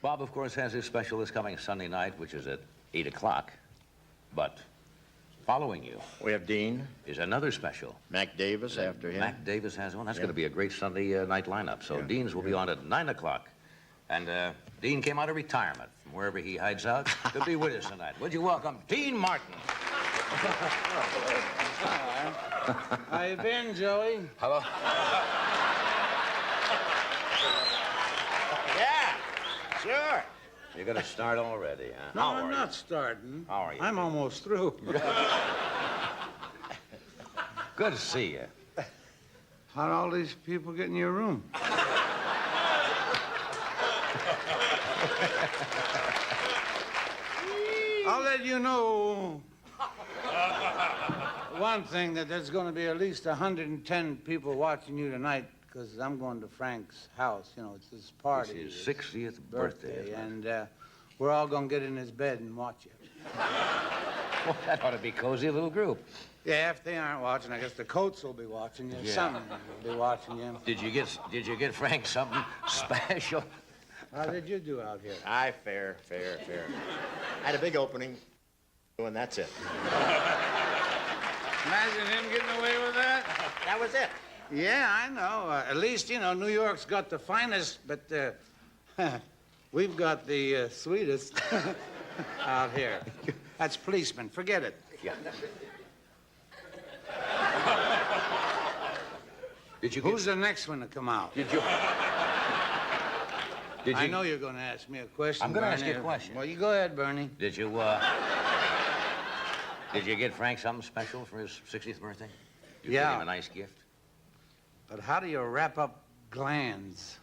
Bob, of course, has his special this coming Sunday night, which is at 8 o'clock. But following you We have Dean. is another special. Mac Davis after him. Mac Davis has one. That's going to be a great Sunday night lineup. So Dean's will be on at 9 o'clock. And Dean came out of retirement from wherever he hides out to be with us tonight. Would you welcome Dean Martin? How you been, Joey? Hello. Yeah, sure. You're going to start already, huh? No, How I'm are not starting. How are you? I'm almost through. Good to see you. How'd all these people get in your room? I'll let you know one thing, that there's going to be at least 110 people watching you tonight, because I'm going to Frank's house. You know, it's his party. It's his 60th birthday. And we're all going to get in his bed and watch it. Well, that ought to be cozy little group. Yeah, if they aren't watching, I guess the Coats will be watching you. Yeah. Someone will be watching you. Did you get Frank something special? How did you do out here? Fair. I had a big opening, and that's it. Imagine him getting away with that. That was it. Yeah, I know. At least, you know, New York's got the finest, but we've got the sweetest out here. That's policemen. Forget it. Yeah. Did you get... Who's the next one to come out? Did you... Did you... I know you're going to ask me a question, I'm going to ask Bernie. you a question. Well, you go ahead, Bernie. Did you get Frank something special for his 60th birthday? You Yeah. gave him a nice gift? But how do you wrap up glands?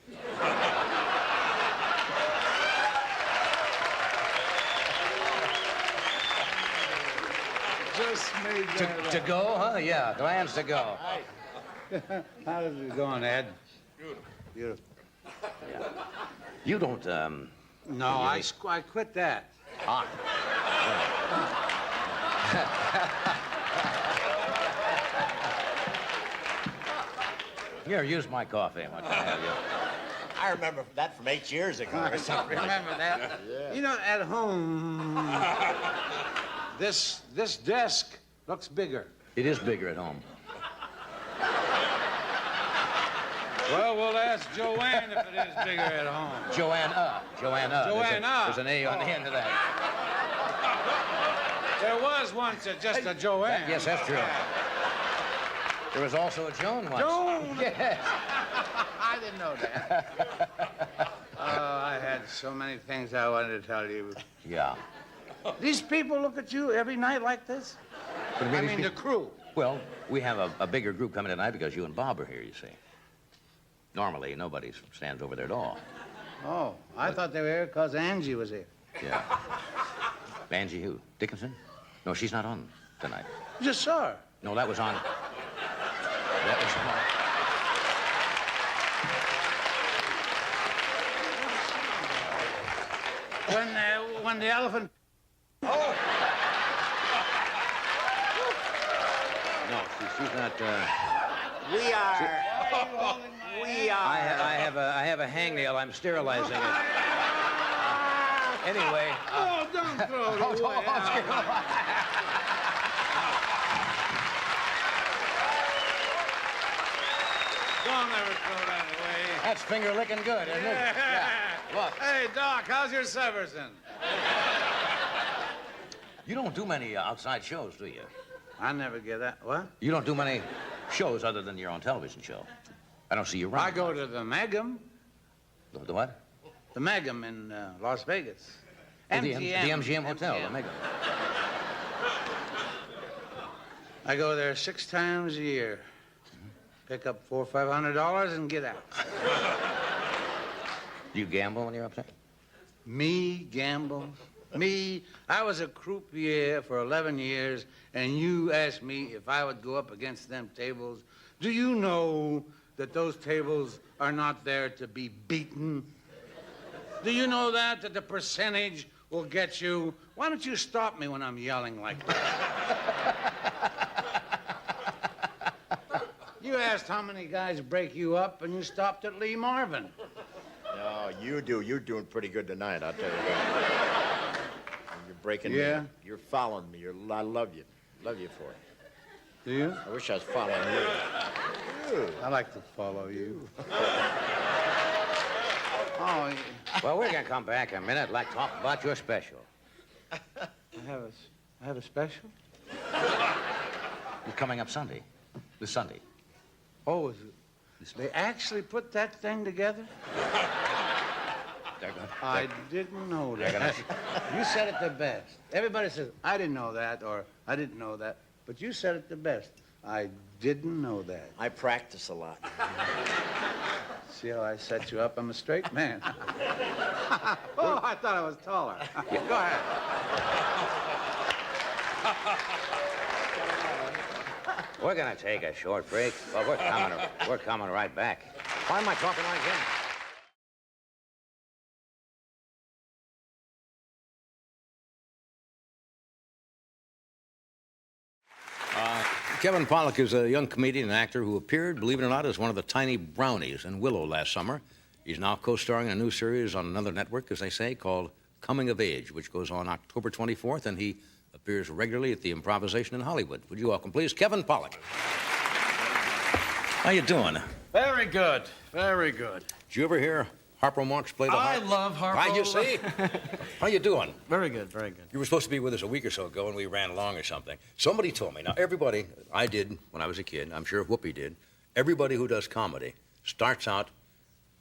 Just made that To go, huh? Yeah, glands to go. How is it going, Ed? Beautiful. Yeah. You don't, No, I quit that. Ah. Here, use my coffee. What can I have you? I remember that from 8 years ago or something. Remember that? Yeah. You know, at home, this desk looks bigger. It is bigger at home. Well, we'll ask Joanne if it is bigger at home. Joanna. Joanna. There's an A on the end of that. There was once just a Joanne. Yes, that's true. There was also a Joan once. Joan? Yes. I didn't know that. Oh, I had so many things I wanted to tell you. Yeah. These people look at you every night like this? What do you I mean, mean, the crew. Well, we have a bigger group coming tonight because you and Bob are here, you see. Normally, nobody stands over there at all. Oh, I thought they were here because Angie was here. Yeah. Angie who? Dickinson? No, she's not on tonight. Just saw her. No, that was on... That was on... When the elephant... No, she's not... We are. I have a hangnail. I'm sterilizing it. Anyway... Oh, don't throw it away. Don't ever throw that away. That's finger licking good, isn't it? Yeah. Look. Hey, Doc, how's your Severson? You don't do many outside shows, do you? I never get that. What? You don't do many shows other than your own television show. I don't see you around. I go to the Megam. The what? The Megam in Las Vegas. Oh, the MGM Hotel, MGM. the Mega. I go there 6 times a year. Pick up $400 or $500 and get out. Do you gamble when you're up there? Me gamble? Me? I was a croupier for 11 years, and you asked me if I would go up against them tables. Do you know that those tables are not there to be beaten? Do you know that the percentage will get you? Why don't you stop me when I'm yelling like that? You asked how many guys break you up, and you stopped at Lee Marvin. No, you do. You're doing pretty good tonight, I'll tell you that. You're breaking me. Yeah? You're following me. I love you. Love you for it. Do you? I wish I was following you. I like to follow you. Oh, Well, we're gonna come back in a minute. I'd like to talk about your special. I have a special? You're coming up Sunday. This Sunday. Oh, is it? They actually put that thing together? I didn't know that. You said it the best. Everybody says, I didn't know that, or I didn't know that. But you said it the best. I didn't know that. I practice a lot. See how I set you up? I'm a straight man. Oh, I thought I was taller. Go ahead. We're gonna take a short break, but we're coming right back. Why am I talking like him? Kevin Pollak is a young comedian and actor who appeared, believe it or not, as one of the tiny brownies in Willow last summer. He's now co-starring in a new series on another network, as they say, called Coming of Age, which goes on October 24th, and he appears regularly at the Improvisation in Hollywood. Would you welcome, please, Kevin Pollak? How you doing? Very good. Very good. Did you ever hear Harpo Marx play the harp? I love Harpo. How you see? How you doing? Very good, very good. You were supposed to be with us a week or so ago, and we ran long or something. Somebody told me. Now, everybody, I did when I was a kid, I'm sure Whoopi did, everybody who does comedy starts out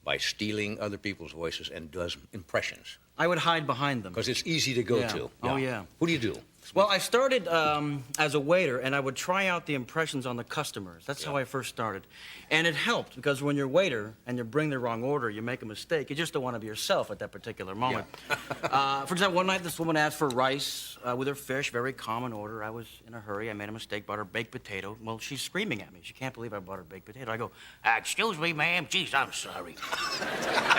by stealing other people's voices and does impressions. I would hide behind them. Because it's easy to go Yeah. to. Oh, yeah. Who do you do? Well, I started as a waiter, and I would try out the impressions on the customers. That's how I first started. And it helped, because when you're a waiter and you bring the wrong order, you make a mistake. You just don't want to be yourself at that particular moment. For example, one night this woman asked for rice with her fish, very common order. I was in a hurry. I made a mistake, bought her baked potato. Well, she's screaming at me. She can't believe I bought her baked potato. I go, excuse me, ma'am. Geez, I'm sorry. Did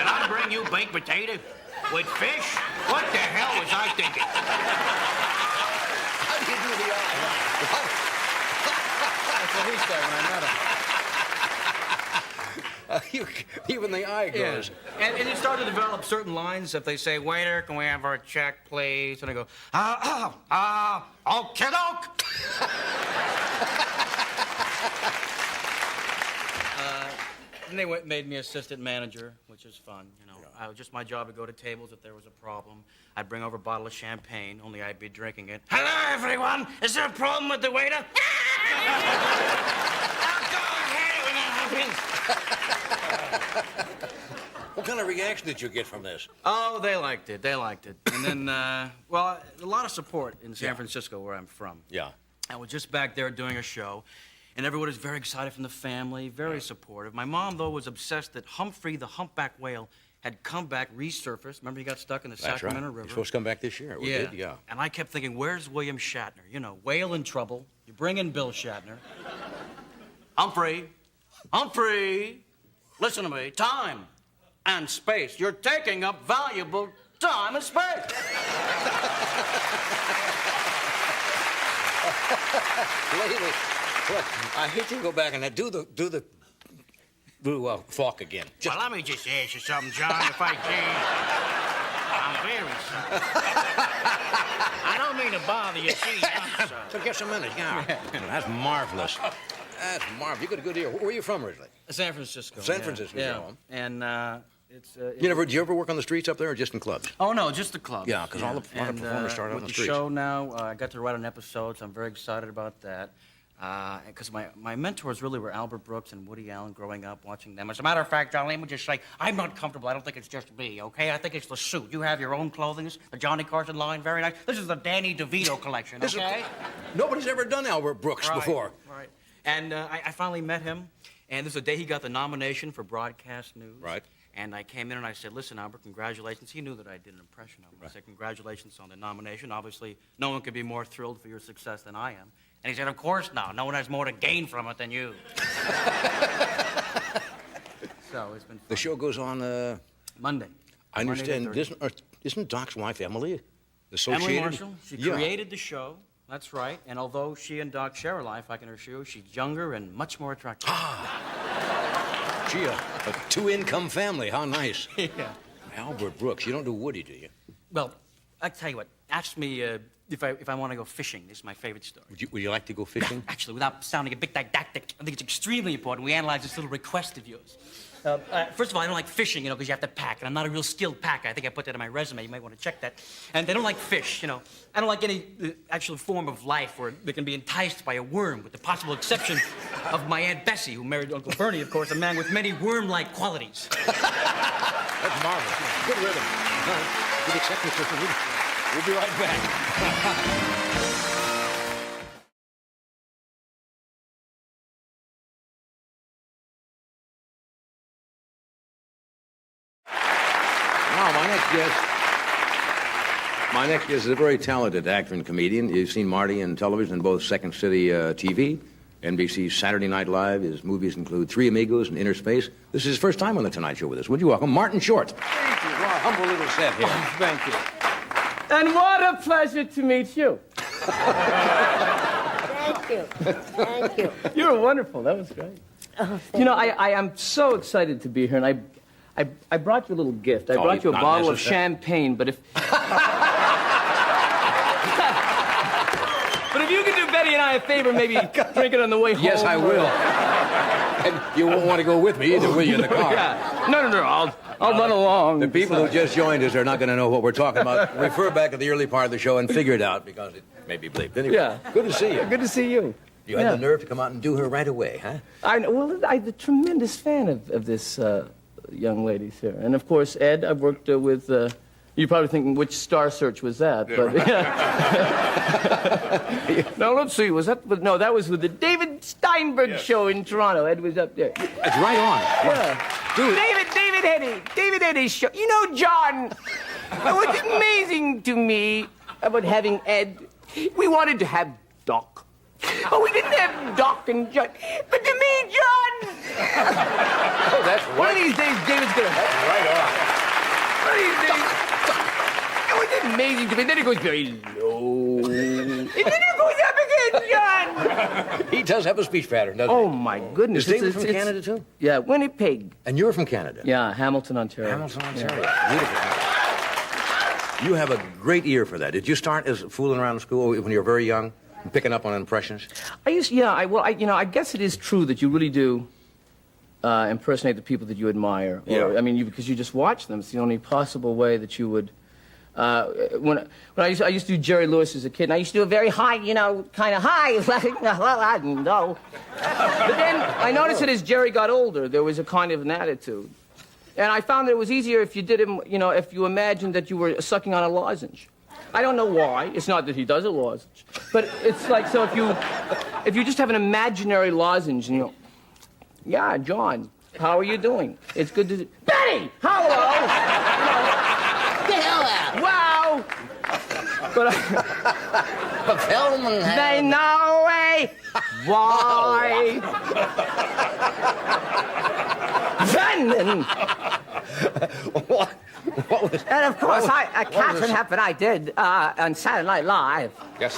I bring you baked potato with fish? What the hell was I thinking? How do you do the eye? That's what he said when I met him. Even the eye goes. Yeah. And you start to develop certain lines. If they say, waiter, can we have our check, please? And I go, okie doke. Then they made me assistant manager, which is fun, you know. It was just my job to go to tables if there was a problem. I'd bring over a bottle of champagne, only I'd be drinking it. Hello, everyone! Is there a problem with the waiter? I'll go ahead when that happens. What kind of reaction did you get from this? Oh, they liked it. They liked it. And then, well, a lot of support in San Francisco, where I'm from. Yeah. I was just back there doing a show, and everyone was very excited from the family, very supportive. My mom, though, was obsessed that Humphrey the humpback whale had come back, resurfaced. Remember, he got stuck in the Sacramento River? He's supposed to come back this year. We did, yeah. And I kept thinking, where's William Shatner? You know, whale in trouble. You bring in Bill Shatner. Humphrey, listen to me. Time and space. You're taking up valuable time and space. Lady, look, I hate to go back and do the Falk again. Well, let me just ask you something, John, if I can. I'm very sorry. I don't mean to bother you, gee, I'm sorry. So just a minute, yeah. That's marvelous. That's marvelous. You got a good ear. Where are you from originally? San Francisco. San Francisco, Yeah. your home. And it's. Did you ever work on the streets up there or just in clubs? Oh no, just the club. Yeah, 'cause a lot of performers start on the streets. With the show now, I got to write an episode, so I'm very excited about that. Because my mentors really were Albert Brooks and Woody Allen growing up, watching them. As a matter of fact, John, let me just say, I'm not comfortable. I don't think it's just me, okay? I think it's the suit. You have your own clothing, the Johnny Carson line, very nice. This is the Danny DeVito collection, okay? Nobody's ever done Albert Brooks before. Right. And I finally met him, and this is the day he got the nomination for Broadcast News. Right. And I came in and I said, listen, Albert, congratulations. He knew that I did an impression of him. I said, congratulations on the nomination. Obviously, no one could be more thrilled for your success than I am. And he said, of course not. No one has more to gain from it than you. So it's been fun. The show goes on Monday. I understand. Monday the 30th. Isn't Doc's wife Emily associated? Emily Marshall. She created the show. That's right. And although she and Doc share a life, I can assure you, she's younger and much more attractive. Gee, a two-income family. How nice. Yeah. Albert Brooks. You don't do Woody, do you? Well, I tell you what. Ask me if I want to go fishing. This is my favorite story. Would you like to go fishing? Actually, without sounding a bit didactic, I think it's extremely important we analyze this little request of yours. First of all, I don't like fishing, because you have to pack, and I'm not a real skilled packer. I think I put that in my resume. You might want to check that. And I don't like fish, I don't like any actual form of life where they can be enticed by a worm, with the possible exception of my Aunt Bessie, who married Uncle Bernie, of course, a man with many worm-like qualities. That's marvelous. Good rhythm. Good acceptance, Mr. Woody. We'll be right back. Now, my next guest is a very talented actor and comedian. You've seen Marty in television in both Second City TV, NBC's Saturday Night Live. His movies include Three Amigos and Inner Space. This is his first time on The Tonight Show with us. Would you welcome Martin Short? Thank you. Well, a humble little set here. Oh, thank you. And what a pleasure to meet you. Thank you. Thank you. You were wonderful. That was great. Oh, I am so excited to be here, and I brought you a little gift. I brought you a not bottle of necessary. champagne, but if... But if you could do Betty and I a favor, maybe drink it on the way home. Yes, I will. And you won't want to go with me either, will you, in the car? Yeah. No, I'll run along. The people who just joined us are not going to know what we're talking about. Refer back to the early part of the show and figure it out, because it may be bleeped. Anyway, Yeah. good to see you. Good to see you. You had the nerve to come out and do her right away, huh? I'm a tremendous fan of this young lady's here. And, of course, Ed, I've worked with... You're probably thinking, which Star Search was that? Yeah, but No, let's see. Was that... No, that was with the David Steinberg show in Toronto. Ed was up there. It's right on. Yeah. Do it. David Eddy's show. You know, John, what's amazing to me about having Ed, we wanted to have Doc. Oh, we didn't have Doc and John, but to me, John. Oh, that's right. One of these days, David's gonna. Right on. One of these days. Oh, it's amazing to me. Then it goes very low. And then it goes up again, John. He does have a speech pattern, doesn't Oh, my goodness. he? Is David from Canada, too? Yeah, Winnipeg. And you're from Canada? Yeah, Hamilton, Ontario. Hamilton, Ontario. Beautiful. You have a great ear for that. Did you start as fooling around in school when you were very young, and picking up on impressions? I guess it is true that you really do impersonate the people that you admire. Yeah. Because you just watch them. It's the only possible way that you would. When I used to do Jerry Lewis as a kid, and I used to do a very high, kind of high. Well, I don't know. But then I noticed that as Jerry got older, there was a kind of an attitude. And I found that it was easier if you did him, if you imagined that you were sucking on a lozenge. I don't know why. It's not that he does a lozenge. But it's like, so if you just have an imaginary lozenge and yeah, John, how are you doing? It's good to... Betty! Hello! Get the hell out. Wow! But they know why. Then... What was... And of course, Carson happened I did on Saturday Night Live. Yes.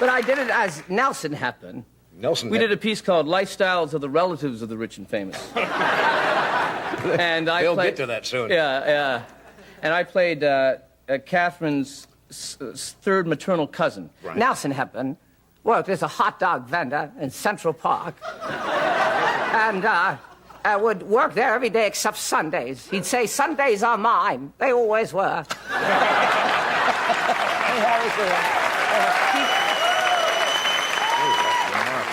But I did it as Nelson happened. Nelson. We did a piece called Lifestyles of the Relatives of the Rich and Famous. And They'll get to that soon. Yeah. And I played Catherine's third maternal cousin. Right. Nelson happened worked as a hot dog vendor in Central Park. And I would work there every day except Sundays. He'd say, Sundays are mine. They always were.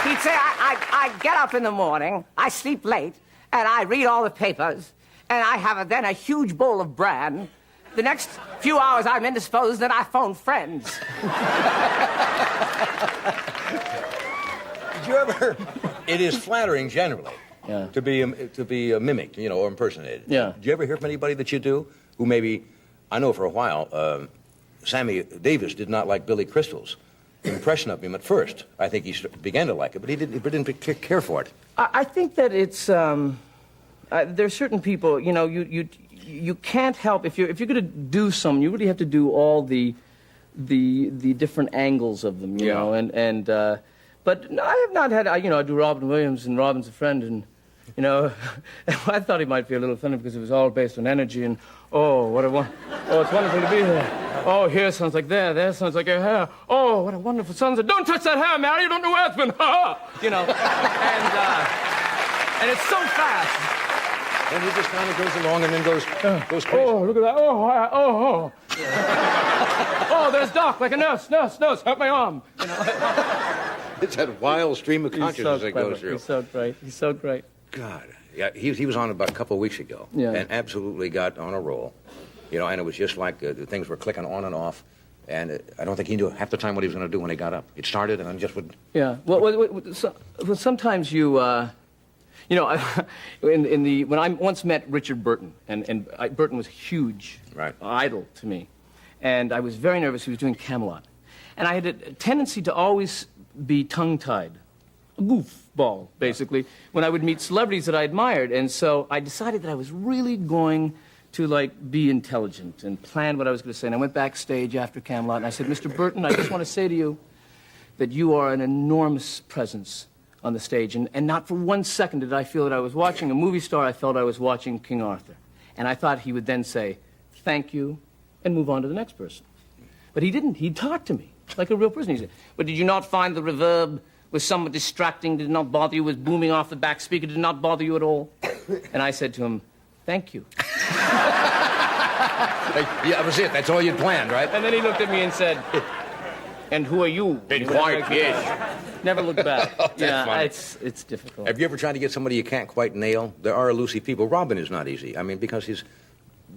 He'd say, I get up in the morning, I sleep late, and I read all the papers, and I have then a huge bowl of bran. The next few hours I'm indisposed, and I phone friends. Did you ever... It is flattering generally Yeah. to be mimicked, or impersonated. Yeah. Did you ever hear from anybody that you do who maybe... I know for a while, Sammy Davis did not like Billy Crystal's impression of him at first. I think he began to like it, but he didn't care for it. I think that it's there's certain people, you can't help if you're going to do something, you really have to do all the different angles of them, you know, and But no, I have not had, I do Robin Williams and Robin's a Friend, and, I thought he might be a little funny because it was all based on energy, and, oh, it's wonderful to be here. Oh, here sounds like there sounds like your hair. Oh, what a wonderful sunset. Don't touch that hair, Mary, you don't know where it's been, and it's so fast. And he just kind of goes along and then goes crazy. Oh, look at that. Oh. Oh, there's Doc, like a nurse, help my arm. It's that wild stream of consciousness that goes through. He's so great. God. Yeah, he was on about a couple of weeks ago. Yeah. And absolutely got on a roll. And it was just like the things were clicking on and off. And I don't think he knew half the time what he was going to do when he got up. It started and then just would... Yeah. Well, sometimes you... when I once met Richard Burton, and Burton was a huge idol to me, and I was very nervous. He was doing Camelot, and I had a tendency to always be tongue-tied, a goofball, basically, when I would meet celebrities that I admired, and so I decided that I was really going to, be intelligent and plan what I was going to say, and I went backstage after Camelot, and I said, Mr. Burton, I just want to say to you that you are an enormous presence on the stage, and not for 1 second did I feel that I was watching a movie star. I felt I was watching King Arthur. And I thought he would then say, thank you, and move on to the next person. But he didn't. He talked to me like a real person. He said, but did you not find the reverb was somewhat distracting? Did it not bother you? Was booming off the back speaker? Did it not bother you at all? And I said to him, thank you. Yeah, that was it. That's all you'd planned, right? And then he looked at me and said, and who are you? Been quite, yes. Never look back. That's funny. It's difficult. Have you ever tried to get somebody you can't quite nail? There are elusive people. Robin is not easy. I mean, because his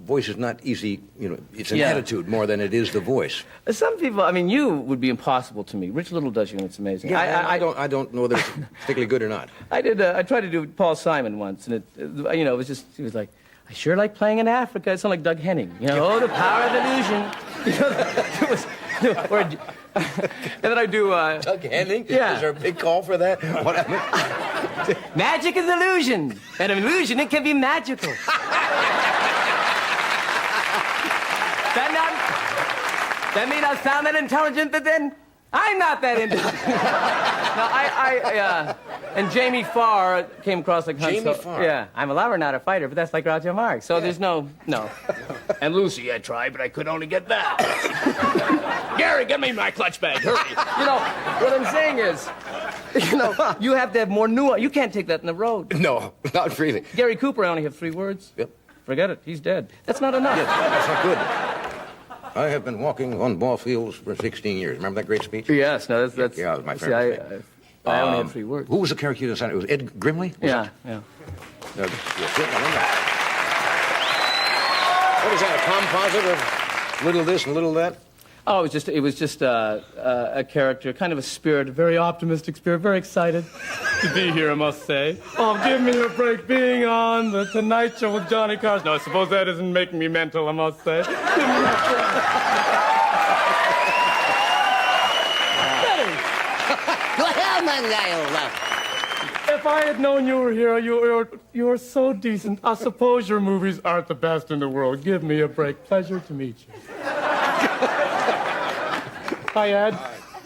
voice is not easy. It's an attitude more than it is the voice. Some people, you would be impossible to me. Rich Little does you, and it's amazing. Yeah, I don't know whether it's particularly good or not. I tried to do Paul Simon once, and it was just, he was like, I sure like playing in Africa. It sounded like Doug Henning. Oh, the power of illusion. And then I do... Doug Henning? Yeah. Is there a big call for that? What? Magic is illusion. And an illusion, it can be magical. That may not sound that intelligent, but then I'm not that intelligent. And Jamie Farr came across like Jamie Farr? Yeah, I'm a lover, not a fighter, but that's like Groucho Marx. So there's no. And Lucy, I tried, but I could only get that. Gary, get me my clutch bag, hurry. What I'm saying is, you have to have more nuance. You can't take that in the road. No, not really. Gary Cooper, I only have 3 words. Yep. Forget it, he's dead. That's not enough. Yes, that's not good. I have been walking on ball fields for 16 years. Remember that great speech? Yes, no, that's... Yeah, it was my favorite speech. I only have 3 words. Who was the character you decided? It was Ed Grimley? Yeah. No, what is that, a composite of little this and little that? Oh, it was just a character, kind of a spirit, a very optimistic spirit, very excited to be here, I must say. Oh, give me a break being on the Tonight Show with Johnny Carson. No, I suppose that isn't making me mental, I must say. Give me a break. If I had known you were here, you're so decent. I suppose your movies aren't the best in the world. Give me a break. Pleasure to meet you. Hi, Ed.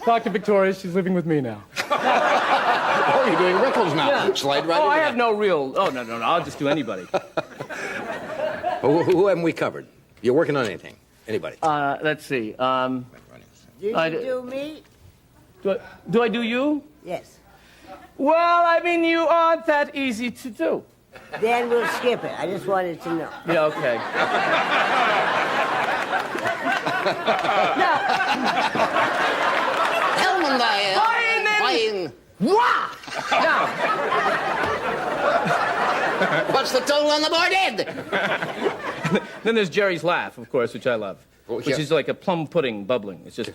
Talk to Victoria. She's living with me now. Oh, you're doing ripples now. Yeah. Slide right in. I have no real... Oh, no. I'll just do anybody. Who haven't we covered? You're working on anything? Anybody? Let's see. Did you do me? Do I do you? Yes. Well, you aren't that easy to do. Then we'll skip it. I just wanted to know. Yeah, okay. Wah! Now, What's the total on the board, Ed? then there's Jerry's laugh, of course, which I love. Oh, Which yeah. is like a plum pudding bubbling. It's just...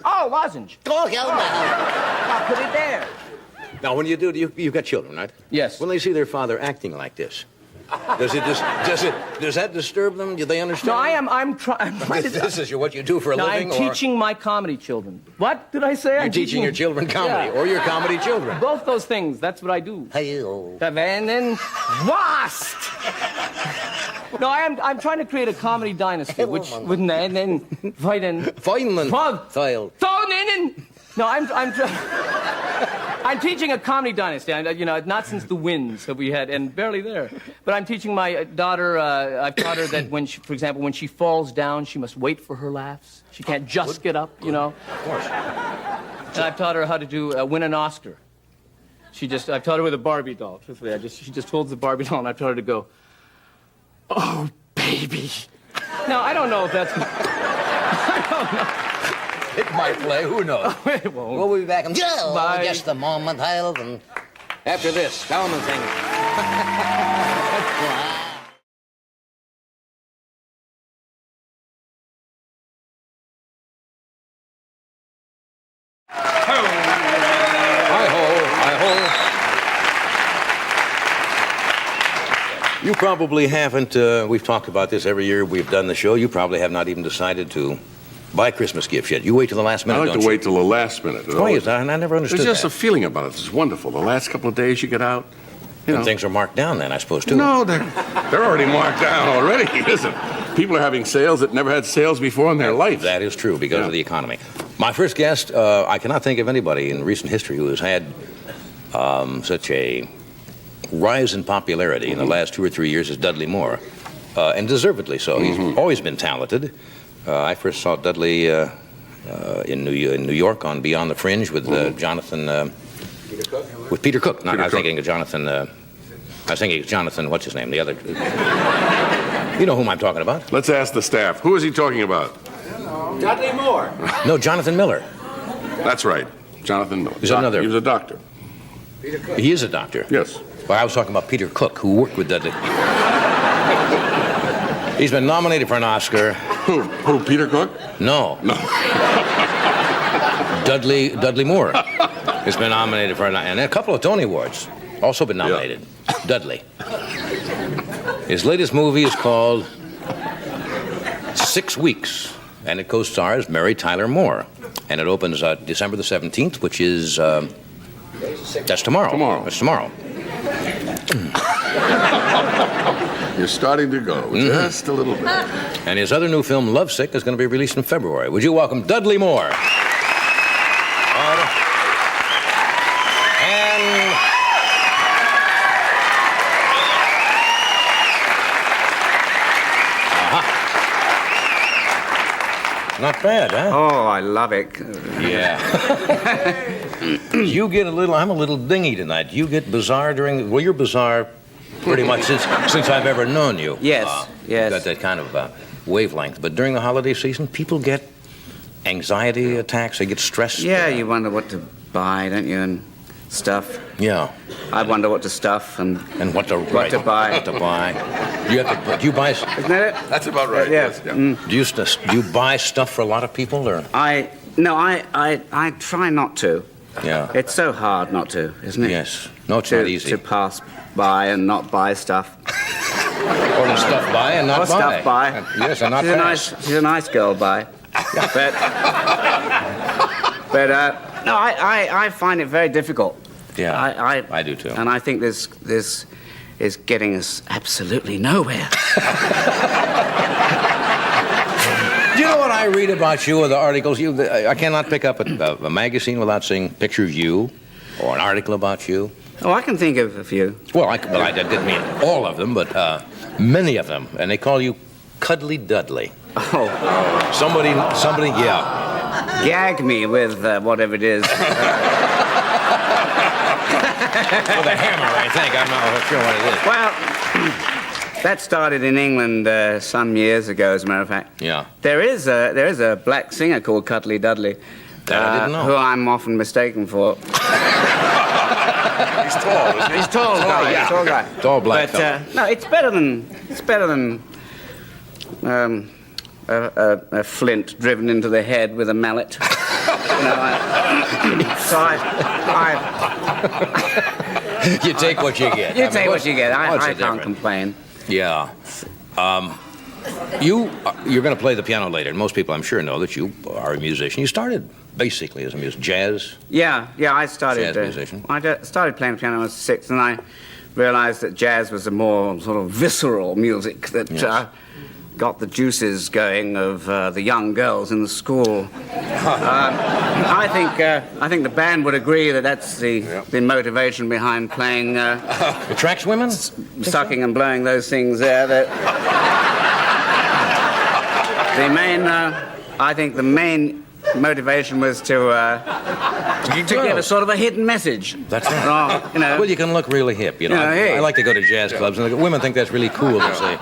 Oh, lozenge. Oh, hell no. I'll put it there. Now, when you do, you've got children, right? Yes. When they see their father acting like this, Does that disturb them? Do they understand? No, I'm trying to... This is what you do for a No, living, I'm or teaching my comedy children. What did I say? you're teaching your children comedy, Yeah. or your comedy children? Both those things. That's what I do. Hey-oh. And then Wast. No, I'm trying to create a comedy dynasty, which and then Feinland. No, I'm teaching a comedy dynasty. Not since the Winds have we had, and barely there. But I'm teaching my daughter. I've taught her that for example, when she falls down, she must wait for her laughs. She can't just get up, Of course. And I've taught her how to do win an Oscar. I've taught her with a Barbie doll. Truthfully, she just holds the Barbie doll, and I've taught her to go, "Oh, baby." Now, I don't know if that's... I don't know. It might play, who knows? It won't. We'll be back in Bye. just a moment, Harold, and... After this, Talman thing. Hi-ho. You probably haven't, we've talked about this every year we've done the show. You probably have not even decided to buy Christmas gifts yet. You wait till the last minute, I like don't to you? wait till the last minute. Why is that? And I never understood There's just that. a feeling about it. It's wonderful. The last couple of days you get out, you know. And things are marked down then, I suppose, too. No, they're already marked down already. Listen, people are having sales that never had sales before in their life. That is true because of the economy. My first guest, I cannot think of anybody in recent history who has had such a rise in popularity in the last 2 or 3 years as Dudley Moore, and deservedly so. He's always been talented. I first saw Dudley in New York on Beyond the Fringe with Jonathan... With Peter Cook. I was thinking of Jonathan... I was thinking of Jonathan, what's his name? The other... You know whom I'm talking about. Let's ask the staff. Who is he talking about? Dudley Moore. No, Jonathan Miller. That's right. Jonathan Miller. Is that another- He was a doctor. He is a doctor. Yes. Well, I was talking about Peter Cook, who worked with Dudley. He's been nominated for an Oscar. Who, Peter Cook? No. Dudley Moore has been nominated for and a couple of Tony Awards. Also been nominated. Dudley. His latest movie is called 6 Weeks, and it co-stars Mary Tyler Moore. And it opens December the 17th, which is, that's tomorrow. Tomorrow. That's tomorrow. You're starting to go, just a little bit. And his other new film, Lovesick, is going to be released in February. Would you welcome Dudley Moore? And... Not bad, huh? Oh, I love it. Yeah. You get I'm a little dingy tonight. You get bizarre well, you're bizarre pretty much since I've ever known you. Yes, yes. Got that kind of wavelength. But during the holiday season, people get anxiety attacks. They get stressed. Yeah, you wonder what to buy, don't you, and stuff. Yeah. I wonder what to stuff and what to buy. What to buy. Do you buy? Isn't that it? That's about right. Yeah. Yes, yeah. Do you buy stuff for a lot of people, or? I try not to. Yeah. It's so hard not to, isn't it? Yes. No, it's not easy. To pass by and not buy stuff. Or to stuff by and not Or buy. stuff by. Yes, and not pass. She's a nice girl by. But no, I find it very difficult. Yeah, I do too. And I think this is getting us absolutely nowhere. Do you know what I read about you or the articles? I cannot pick up a magazine without seeing pictures of you or an article about you. Oh, I can think of a few. Well, I didn't mean all of them, but many of them. And they call you Cuddly Dudley. Oh. Somebody, yeah. Gag me with whatever it is. With a hammer, I think. I'm not sure what it is. Well, that started in England some years ago, as a matter of fact. Yeah. There is a black singer called Cuddly Dudley. That I didn't know. Who I'm often mistaken for. He's tall, isn't he? He's tall guy. yeah. Tall guy. Tall black But fella. no, it's better than a flint driven into the head with a mallet. You know, You take what you get. You take what you get. what's I the can't difference? complain. Yeah. You're going to play the piano later. And most people, I'm sure, know that you are a musician. You started basically as a musician, jazz. Yeah, I started. Jazz musician. Started playing piano when I was 6, and I realized that jazz was a more sort of visceral music that Yes. got the juices going of the young girls in the school. I think the band would agree that that's the motivation behind playing. Attracts women? Sucking and blowing those things there. I think the main motivation was to give a sort of a hidden message. That's right. Well, Well, you can look really hip, you know. Yeah, hey. I like to go to jazz clubs, and women think that's really cool to say.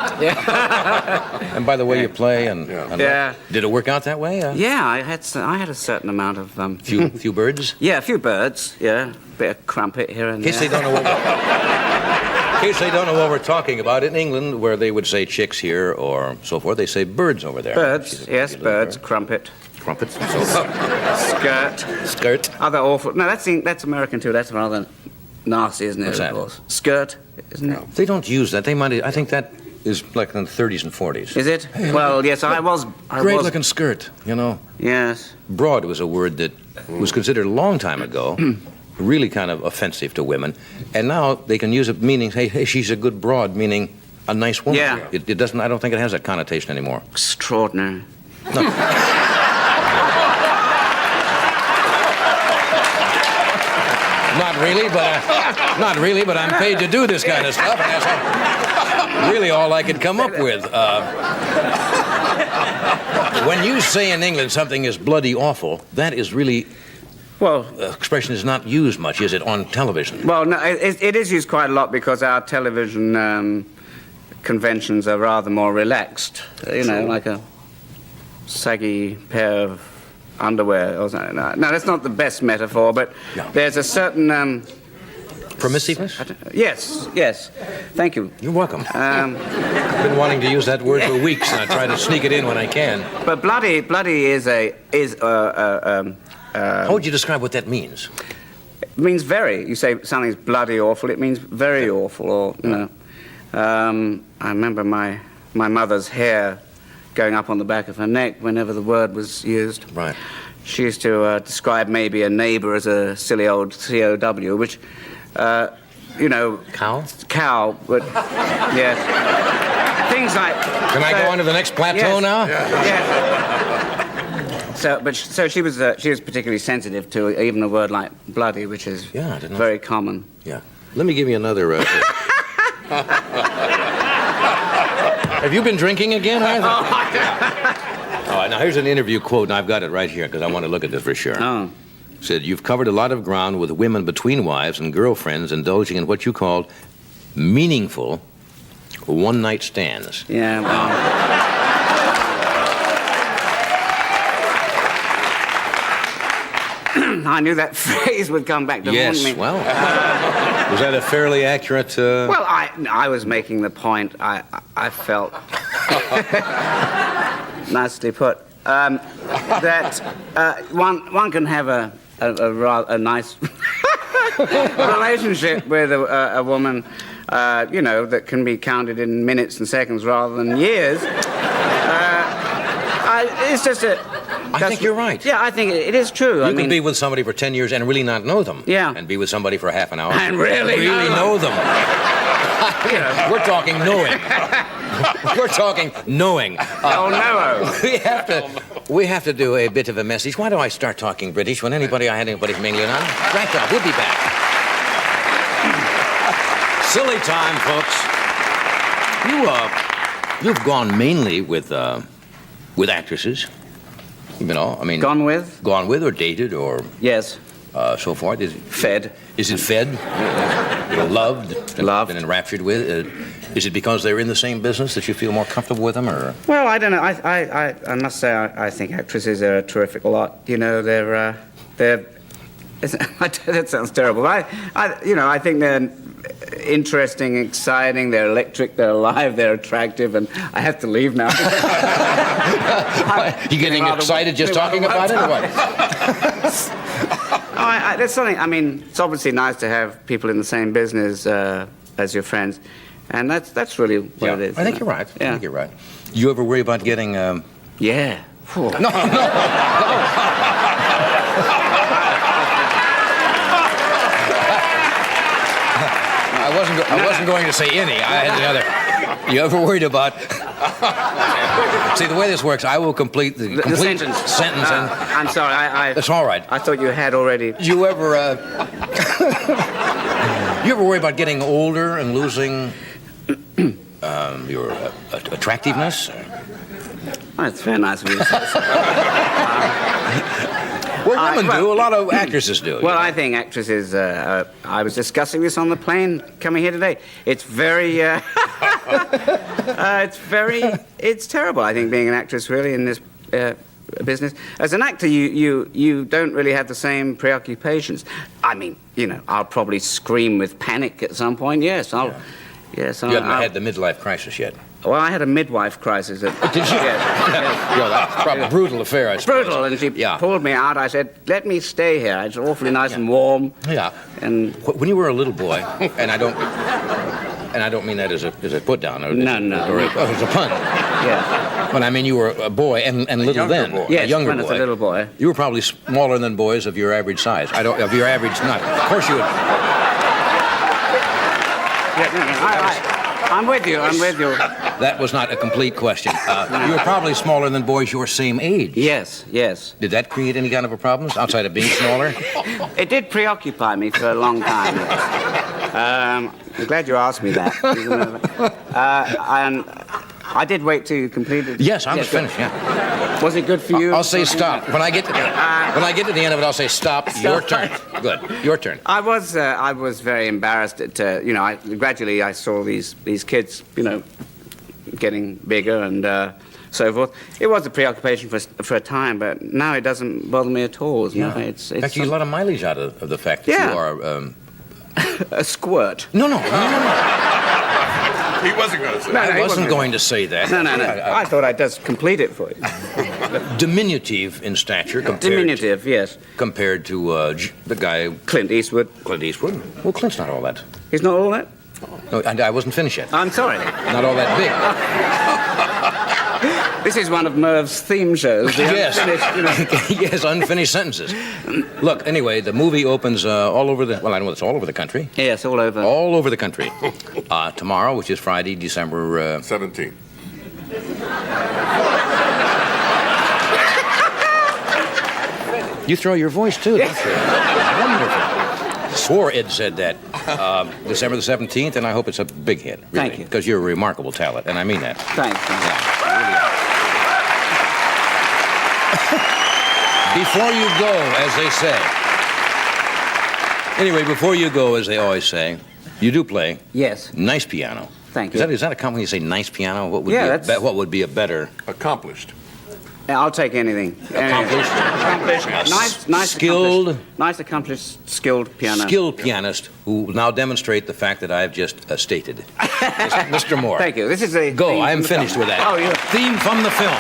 And by the way you play, and Yeah. did it work out that way? yeah, I had a certain amount of Few birds? yeah, a few birds, yeah, bit of crumpet here and In case there. they don't know what in case they don't know what we're talking about, in England, where they would say chicks here or so forth, they say birds over there. Birds, yes, Little birds, bird. crumpet, Crumpets. and so forth. skirt, Skirt. other awful. No, that's American too. That's rather nasty, isn't it? What's of that? course. Skirt, isn't it? They don't use that. They might. I think that is like in the 30s and 40s. Is it? Well, yes, I was. Great looking skirt, you know. Yes. Broad was a word that was considered a long time ago really kind of offensive to women, and now they can use it meaning, hey, she's a good broad, meaning a nice woman. Yeah. It doesn't. I don't think it has that connotation anymore. Extraordinary. Not really, but I'm paid to do this kind of stuff. And that's really all I could come up with. When you say in England something is bloody awful, that is really. Well, Expression is not used much, is it, on television? well, no, it is used quite a lot because our television conventions are rather more relaxed. You know, like a saggy pair of underwear or something. No, that's not the best metaphor, but No. there's a certain. Permissiveness? Yes. Thank you. You're welcome. I've been wanting to use that word for weeks, and I try to sneak it in when I can. But bloody is How would you describe what that means? it means very. You say something's bloody awful, it means very awful, or you know. I remember my mother's hair going up on the back of her neck whenever the word was used. Right. She used to describe maybe a neighbor as a silly old COW, which, you know. Cow? Cow, but yes. Things like. Can I go on to the next plateau Yes. now? Yes. So she was particularly sensitive to even a word like bloody, which is Yeah, I didn't know. very common. Yeah. Let me give you another. Have you been drinking again, Arthur? All right, now here's an interview quote, and I've got it right here because I want to look at this for sure. Oh. Said, you've covered a lot of ground with women between wives and girlfriends indulging in what you called meaningful one-night stands. Yeah, well. I knew that phrase would come back to haunt me. Yes, well, was that a fairly accurate... Well, I was making the point. I felt nicely put that one can have a nice relationship with a woman, you know, that can be counted in minutes and seconds rather than years. It's just a. I think you're right. Yeah, I think it is true. You can be with somebody for 10 years and really not know them. Yeah. And be with somebody for half an hour. And really know them. We're talking knowing. We're talking knowing. Oh, no. We have to do a bit of a message. Why do I start talking British when I had anybody from England on? Right off. We'll be back. Silly time, folks. You've gone mainly with actresses. You know, I mean. Gone with? Gone with or dated or Yes. so forth. Fed. Is it fed? Loved? Loved. Been enraptured with? Is it because they're in the same business that you feel more comfortable with them, or? Well, I don't know. I must say I think actresses are a terrific lot. You know, they're that sounds terrible. I think they're interesting, exciting, they're electric, they're alive, they're attractive, and I have to leave now. You getting excited just talking about it, or what? There's something. I mean, it's obviously nice to have people in the same business as your friends, and that's really what it is. I think you're right. Yeah. I think you're right. You ever worry about getting? Yeah. Phew. No. I wasn't going to say any. I had the other. You ever worried about? See, the way this works, I will complete the sentence. And I'm sorry. it's all right. I thought you had already. You ever? You ever worry about getting older and losing your attractiveness? Oh, it's very nice of you. Well, women do. A lot of actresses do. Well, I think actresses. I was discussing this on the plane coming here today. It's very. It's terrible. I think being an actress really in this business. As an actor, you don't really have the same preoccupations. I mean, I'll probably scream with panic at some point. Yes, I'll. Yeah. Yes, You haven't had the midlife crisis yet. Well, I had a midwife crisis. Did you? Yes. That's probably a brutal affair, I suppose. Brutal, and she pulled me out. I said, "Let me stay here. It's awfully nice and warm." Yeah. And when you were a little boy, and I don't mean that as a put down. Or as a pun. Yes. But I mean you were a boy and little then. boy. Yes, a younger when I was a little boy. You were probably smaller than boys of your average size. Of your average, not. Of course you would. I'm with you. I'm with you. That was not a complete question. You were probably smaller than boys your same age. Yes, yes. Did that create any kind of a problems outside of being smaller? It did preoccupy me for a long time. Yes. I'm glad you asked me that. And I did wait till you completed. Yes, I was finished. Yeah. Was it good for you? I'll say stop when I get to the end of it. I'll say stop. Your turn. Good. Your turn. I was very embarrassed at gradually I saw these kids getting bigger and so forth. It was a preoccupation for a time, but now it doesn't bother me at all. Yeah. It's in fact, you get a lot of mileage out of the fact that you are a squirt. No. He wasn't going to say I that. wasn't going to say that. No. I thought I'd just complete it for you. Diminutive in stature compared. Diminutive, yes. Compared to the guy Clint Eastwood. Clint Eastwood. Well, Clint's not all that. He's not all that? No, I wasn't finished yet. I'm sorry. Not all that big. This is one of Merv's theme shows. Yes. Yes, unfinished sentences. Look, anyway, the movie opens all over the. Well, I know it's all over the country. Yes, all over. All over the country. Tomorrow, which is Friday, December 17. You throw your voice too. Don't you? Wonderful. Swore Ed said that. December the 17th, and I hope it's a big hit. Really, Thank you. Because you're a remarkable talent, and I mean that. Thanks. Before you go, as they say. Anyway, before you go, as they always say, you do play. Yes. Nice piano. Thank you. Is that a compliment? You say nice piano? What would be a better? Accomplished. I'll take anything. Accomplished. Nice. Skilled. Accomplished, skilled piano. Skilled pianist who will now demonstrate the fact that I've just stated. Mr. Moore. Thank you. This is a Go. theme I am from the finished film. with that. Oh, you. Theme from the film.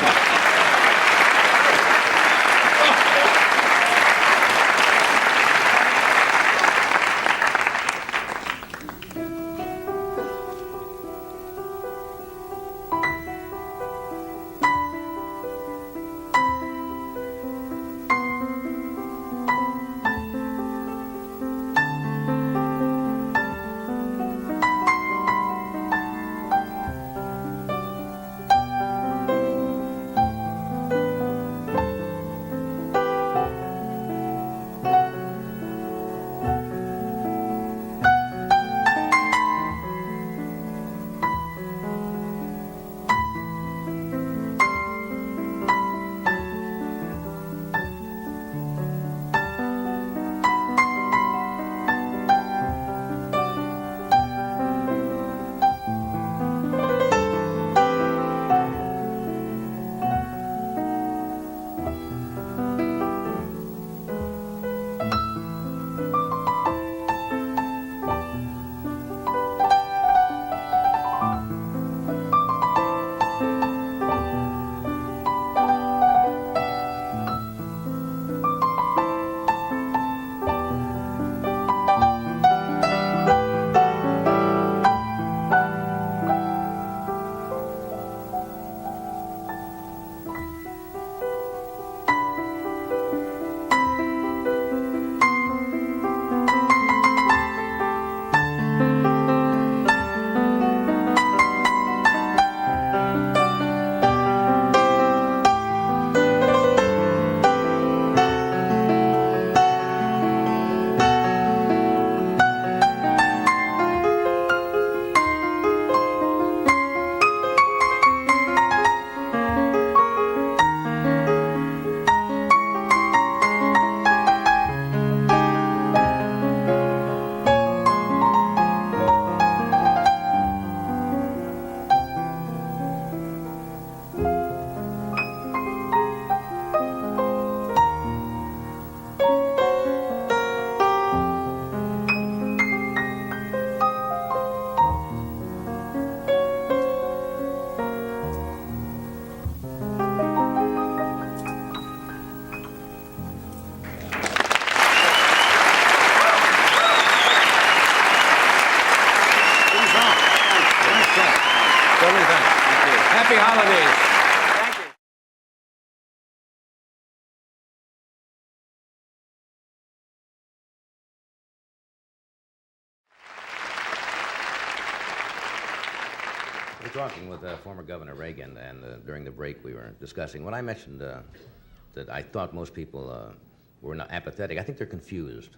We're talking with former Governor Reagan, and during the break we were discussing, when I mentioned that I thought most people were not apathetic, I think they're confused,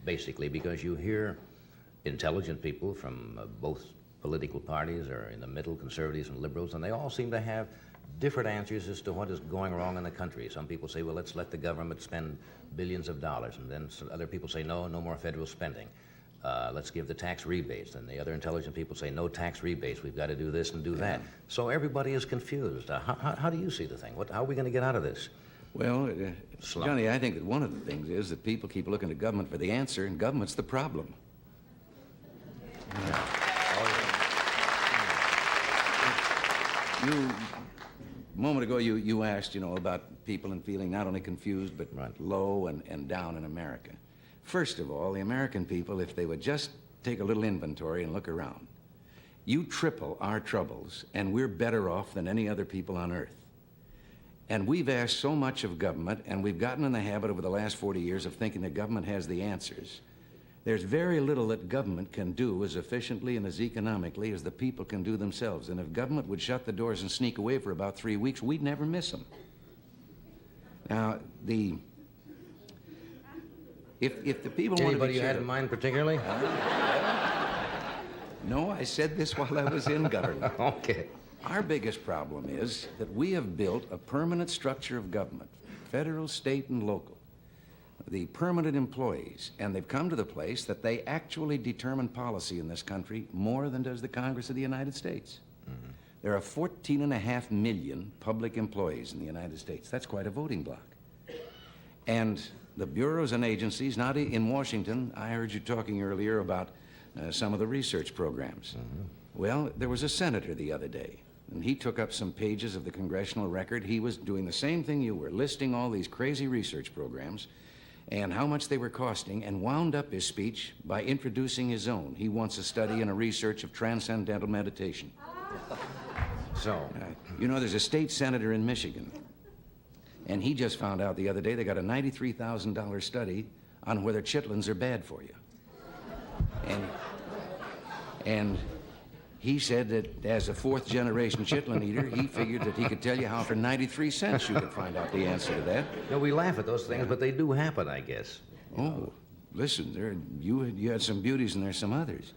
basically, because you hear intelligent people from both political parties or in the middle, conservatives and liberals, and they all seem to have different answers as to what is going wrong in the country. Some people say, well, let's let the government spend billions of dollars, and then some other people say, no more federal spending. Let's give the tax rebates. And the other intelligent people say, no tax rebates. We've got to do this and do that. So everybody is confused. How do you see the thing? How are we going to get out of this? Well, Johnny, I think that one of the things is that people keep looking to government for the answer, and government's the problem. A moment ago, you asked, about people and feeling not only confused, but low and down in America. First of all, the American people, if they would just take a little inventory and look around, you triple our troubles, and we're better off than any other people on earth. And we've asked so much of government, and we've gotten in the habit over the last 40 years of thinking that government has the answers. There's very little that government can do as efficiently and as economically as the people can do themselves. And if government would shut the doors and sneak away for about 3 weeks, we'd never miss them. Now, if the people want to Anybody be you had in mind particularly? No, I said this while I was in government. Okay. Our biggest problem is that we have built a permanent structure of government, federal, state, and local. The permanent employees, and they've come to the place that they actually determine policy in this country more than does the Congress of the United States. Mm-hmm. There are 14.5 million public employees in the United States. That's quite a voting bloc. And the bureaus and agencies, now in Washington, I heard you talking earlier about some of the research programs. Mm-hmm. Well, there was a senator the other day, and he took up some pages of the congressional record. He was doing the same thing you were, listing all these crazy research programs and how much they were costing, and wound up his speech by introducing his own. He wants a study and a research of transcendental meditation. So, there's a state senator in Michigan, and he just found out the other day they got a $93,000 study on whether chitlins are bad for you. And he said that as a fourth-generation chitlin eater, he figured that he could tell you how for 93 cents you could find out the answer to that. we laugh at those things, but they do happen, I guess. Oh, listen, you had some beauties and there's some others.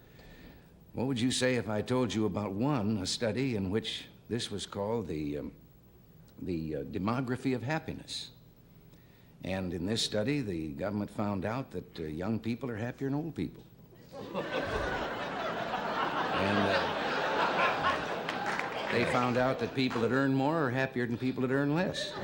What would you say if I told you about a study in which this was called the demography of happiness? And in this study, the government found out that young people are happier than old people. And they found out that people that earn more are happier than people that earn less.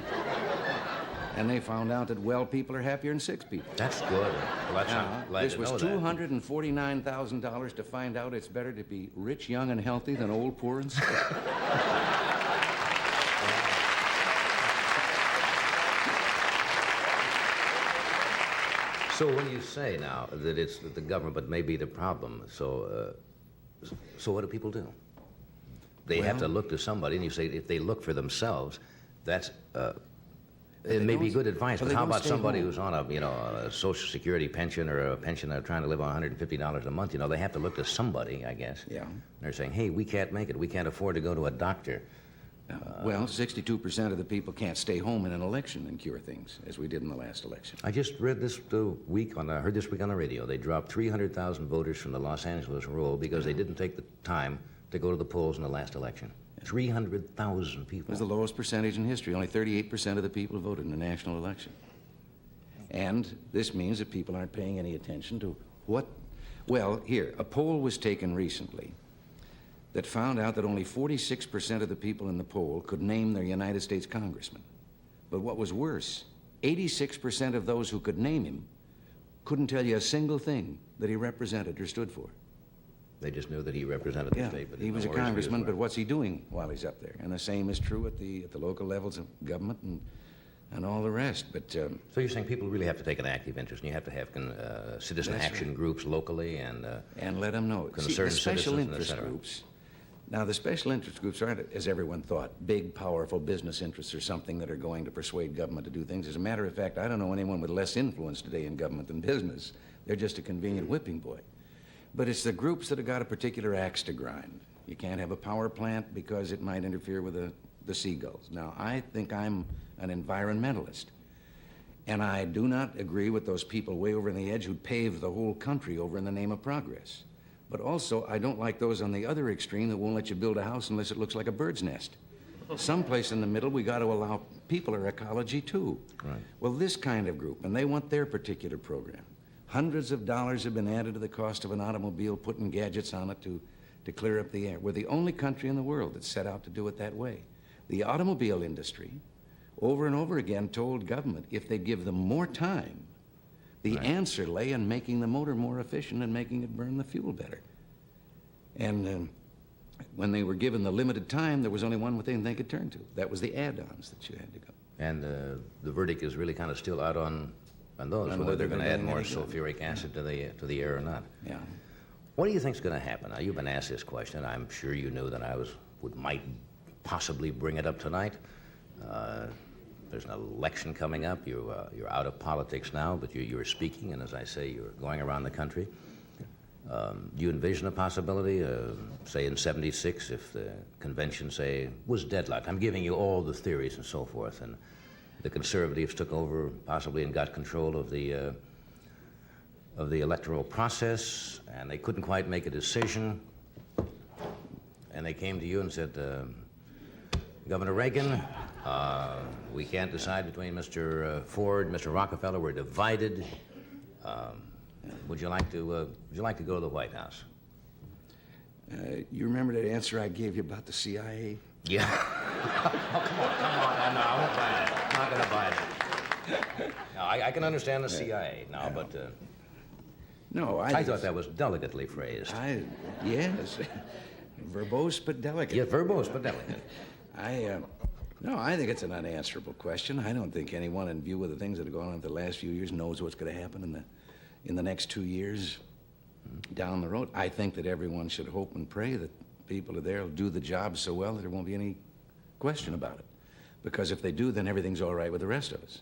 And they found out that well people are happier than sick people. That's good. Well, I'm glad this to was know that. $249,000 to find out it's better to be rich, young, and healthy than old, poor, and sick. So when you say now that it's that the government may be the problem, so what do people do? They have to look to somebody, and you say if they look for themselves, that's it may be good advice. But how about somebody who's on a Social Security pension or a pension they're trying to live on $150 a month? They have to look to somebody, I guess. Yeah. They're saying, hey, we can't make it. We can't afford to go to a doctor. Well, 62% of the people can't stay home in an election and cure things, as we did in the last election. I just read this week on the radio. They dropped 300,000 voters from the Los Angeles roll because they didn't take the time to go to the polls in the last election. 300,000 people. It was the lowest percentage in history. Only 38% of the people voted in the national election. And this means that people aren't paying any attention to what... Well, here, a poll was taken recently that found out that only 46% of the people in the poll could name their United States congressman. But what was worse, 86% of those who could name him couldn't tell you a single thing that he represented or stood for. They just knew that he represented the state. But he was a congressman, but what's he doing while he's up there? And the same is true at the local levels of government and all the rest. But so you're saying people really have to take an active interest, and you have to have citizen action groups locally and let them know. See, the special interest groups. Now, the special interest groups aren't, as everyone thought, big, powerful business interests or something that are going to persuade government to do things. As a matter of fact, I don't know anyone with less influence today in government than business. They're just a convenient whipping boy. But it's the groups that have got a particular axe to grind. You can't have a power plant because it might interfere with the seagulls. Now, I think I'm an environmentalist. And I do not agree with those people way over on the edge who pave the whole country over in the name of progress. But also, I don't like those on the other extreme that won't let you build a house unless it looks like a bird's nest. Someplace in the middle, we got to allow people our ecology, too. Right. Well, this kind of group, and they want their particular program. Hundreds of dollars have been added to the cost of an automobile, putting gadgets on it to clear up the air. We're the only country in the world that's set out to do it that way. The automobile industry, over and over again, told government if they give them more time, the answer lay in making the motor more efficient and making it burn the fuel better. And when they were given the limited time, there was only one thing they could turn to. That was the add-ons that you had to go. And the verdict is really kind of still out on those, whether they're going to add more sulfuric acid to the air or not. Yeah. What do you think's going to happen? Now, you've been asked this question. I'm sure you knew that I might possibly bring it up tonight. There's an election coming up. You're out of politics now, but you're speaking, and as I say, you're going around the country. Do you envision a possibility, say in '76, if the convention, say, was deadlocked? I'm giving you all the theories and so forth, and the conservatives took over possibly and got control of the electoral process, and they couldn't quite make a decision, and they came to you and said, Governor Reagan, we can't decide between Mr. Ford, Mr. Rockefeller. We're divided. Would you like to go to the White House? You remember that answer I gave you about the CIA? Yeah. Oh, come on. No, I won't buy it. I'm not going to buy it. No, I can understand the CIA now, but No, I thought that was delicately phrased. Yes. Verbose but delicate. Yeah, verbose but delicate. No, I think it's an unanswerable question. I don't think anyone, in view of the things that have gone on the last few years, knows what's going to happen in the next 2 years down the road. I think that everyone should hope and pray that people there will do the job so well that there won't be any question about it. Because if they do, then everything's all right with the rest of us.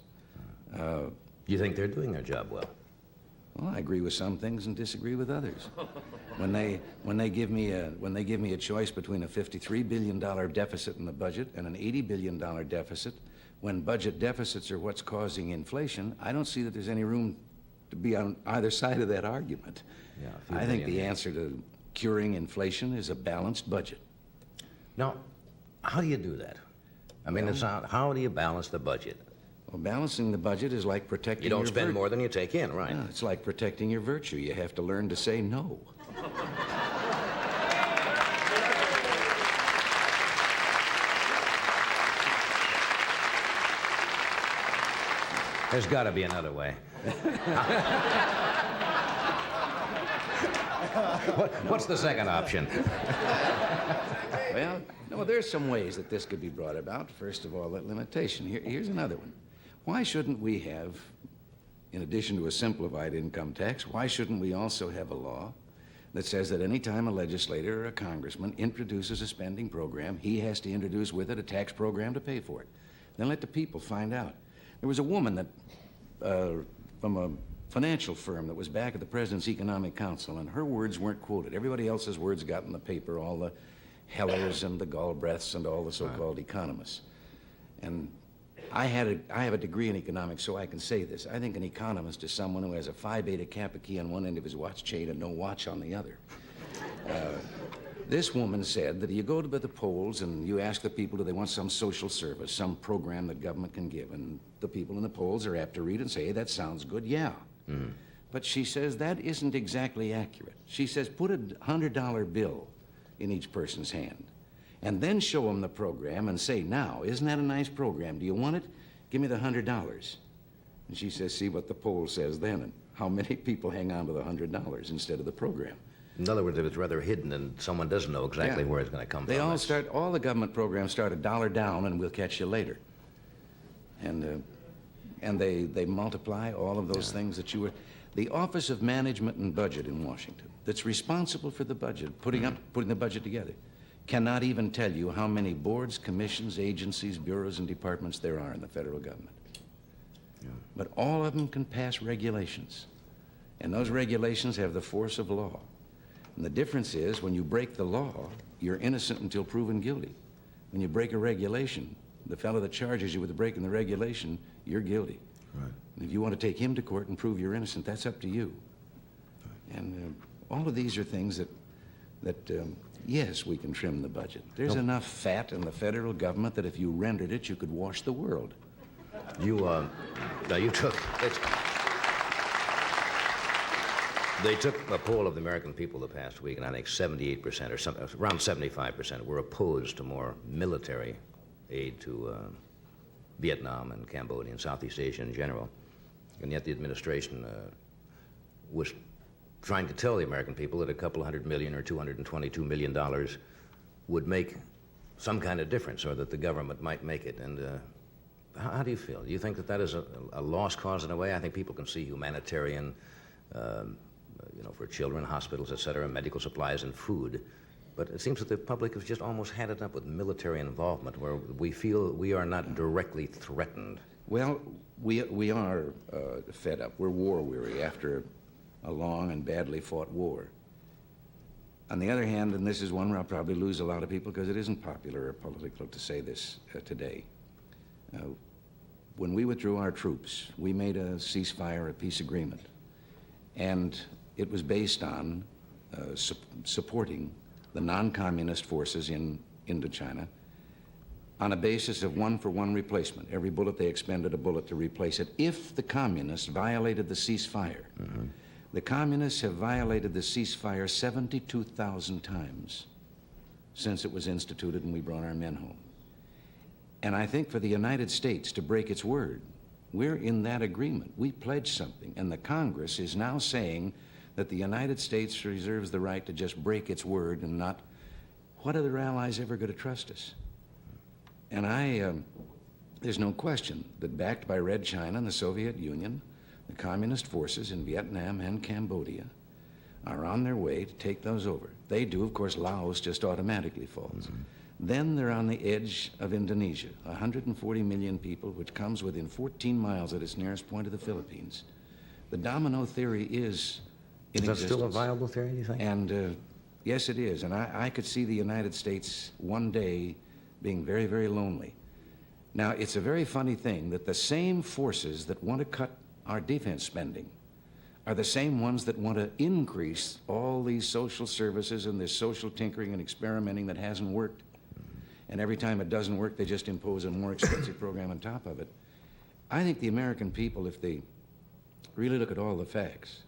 You think they're doing their job well? Well, I agree with some things and disagree with others. When they give me a choice between a $53 billion deficit in the budget and an $80 billion deficit, when budget deficits are what's causing inflation, I don't see that there's any room to be on either side of that argument. Yeah, I think the answer to curing inflation is a balanced budget. Now, how do you do that? I mean, how do you balance the budget? Well, balancing the budget is like protecting You don't your spend more than you take in, right? It's like protecting your virtue. You have to learn to say no. There's got to be another way. What's the second option? Well, no, there's some ways that this could be brought about. First of all, that limitation. Here's another one. Why shouldn't we have, in addition to a simplified income tax, why shouldn't we also have a law that says that any time a legislator or a congressman introduces a spending program, he has to introduce with it a tax program to pay for it? Then let the people find out. There was a woman that, from a financial firm that was back at the President's Economic Council, and her words weren't quoted. Everybody else's words got in the paper, all the Hellers and the Galbraiths and all the so-called economists. And I have a degree in economics, so I can say this. I think an economist is someone who has a Phi Beta Kappa key on one end of his watch chain and no watch on the other. This woman said that you go to the polls and you ask the people, do they want some social service, some program that government can give? And the people in the polls are apt to read and say, hey, that sounds good, yeah. Mm-hmm. But she says that isn't exactly accurate. She says put a $100 bill in each person's hand and then show them the program and say, now, isn't that a nice program? Do you want it? Give me the $100. And she says, see what the poll says then, and how many people hang on to the $100 instead of the program. In other words, if it's rather hidden and someone doesn't know exactly where it's going to come from. All the government programs start $1 down and we'll catch you later. And they multiply all of those things that you were... The Office of Management and Budget in Washington, that's responsible for the budget, putting the budget together, cannot even tell you how many boards, commissions, agencies, bureaus, and departments there are in the federal government. Yeah. But all of them can pass regulations, and those regulations have the force of law. And the difference is when you break the law, you're innocent until proven guilty. When you break a regulation, the fellow that charges you with breaking the regulation, you're guilty. Right. And if you want to take him to court and prove you're innocent, that's up to you. Right. And all of these are things that yes, we can trim the budget. There's enough fat in the federal government that if you rendered it, you could wash the world. Now you took... They took a poll of the American people the past week, and I think 78% or something, around 75% were opposed to more military aid to Vietnam and Cambodia and Southeast Asia in general. And yet the administration was trying to tell the American people that a couple $100 million or $222 million would make some kind of difference, or that the government might make it. And how do you feel? Do you think that that is a lost cause in a way? I think people can see humanitarian, for children, hospitals, et cetera, medical supplies and food. But it seems that the public has just almost had it up with military involvement, where we feel we are not directly threatened. Well, we are fed up. We're war weary after a long and badly fought war. On the other hand, and this is one where I'll probably lose a lot of people because it isn't popular or political to say this today. When we withdrew our troops, we made a ceasefire, a peace agreement. And it was based on supporting the non-communist forces in Indochina on a basis of one-for-one replacement. Every bullet they expended a bullet to replace it if the communists violated the ceasefire. Mm-hmm. The communists have violated the ceasefire 72,000 times since it was instituted and we brought our men home. And I think for the United States to break its word, we're in that agreement. We pledged something, and the Congress is now saying that the United States reserves the right to just break its word and not, what are their allies ever going to trust us? And there's no question that backed by Red China and the Soviet Union, the communist forces in Vietnam and Cambodia are on their way to take those over. They do, of course. Laos just automatically falls. Mm-hmm. Then they're on the edge of Indonesia, 140 million people, which comes within 14 miles at its nearest point of the Philippines. The domino theory is in existence. Is that still a viable theory, do you think? And yes, it is. And I could see the United States one day being very, very lonely. Now, it's a very funny thing that the same forces that want to cut our defense spending are the same ones that want to increase all these social services and this social tinkering and experimenting that hasn't worked. And every time it doesn't work, they just impose a more expensive program on top of it. I think the American people, if they really look at all the facts,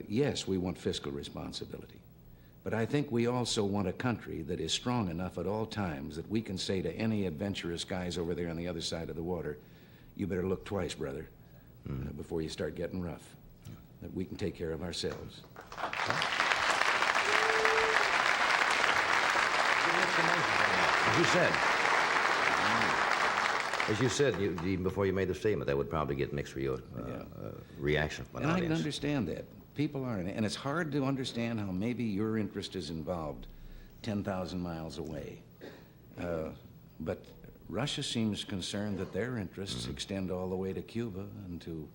yes, we want fiscal responsibility. But I think we also want a country that is strong enough at all times that we can say to any adventurous guys over there on the other side of the water, you better look twice, brother, before you start getting rough. That we can take care of ourselves. As you said, even before you made the statement, that would probably get mixed reaction from an And audience. I can understand that. People are, and it's hard to understand how maybe your interest is involved 10,000 miles away. But Russia seems concerned that their interests extend all the way to Cuba and to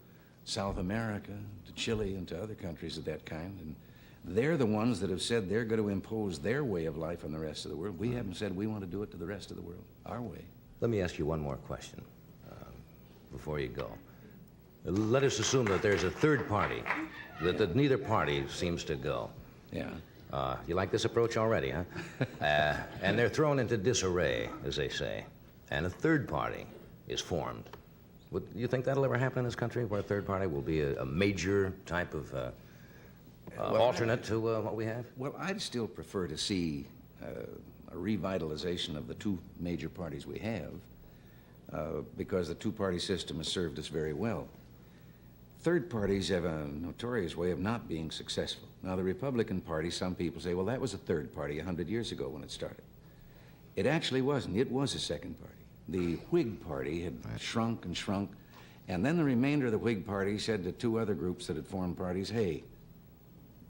South America, to Chile and to other countries of that kind. And they're the ones that have said they're going to impose their way of life on the rest of the world. We haven't said we want to do it to the rest of the world, our way. Let me ask you one more question before you go. Let us assume that there's a third party, that neither party seems to go. Yeah. You like this approach already, huh? And they're thrown into disarray, as they say, and a third party is formed. Would you think that'll ever happen in this country, where a third party will be a major type of alternate to what we have? Well, I'd still prefer to see a revitalization of the two major parties we have, because the two-party system has served us very well. Third parties have a notorious way of not being successful. Now, the Republican Party, some people say, well, that was a third party 100 years ago when it started. It actually wasn't. It was a second party. The Whig Party had shrunk and shrunk, and then the remainder of the Whig Party said to two other groups that had formed parties, hey,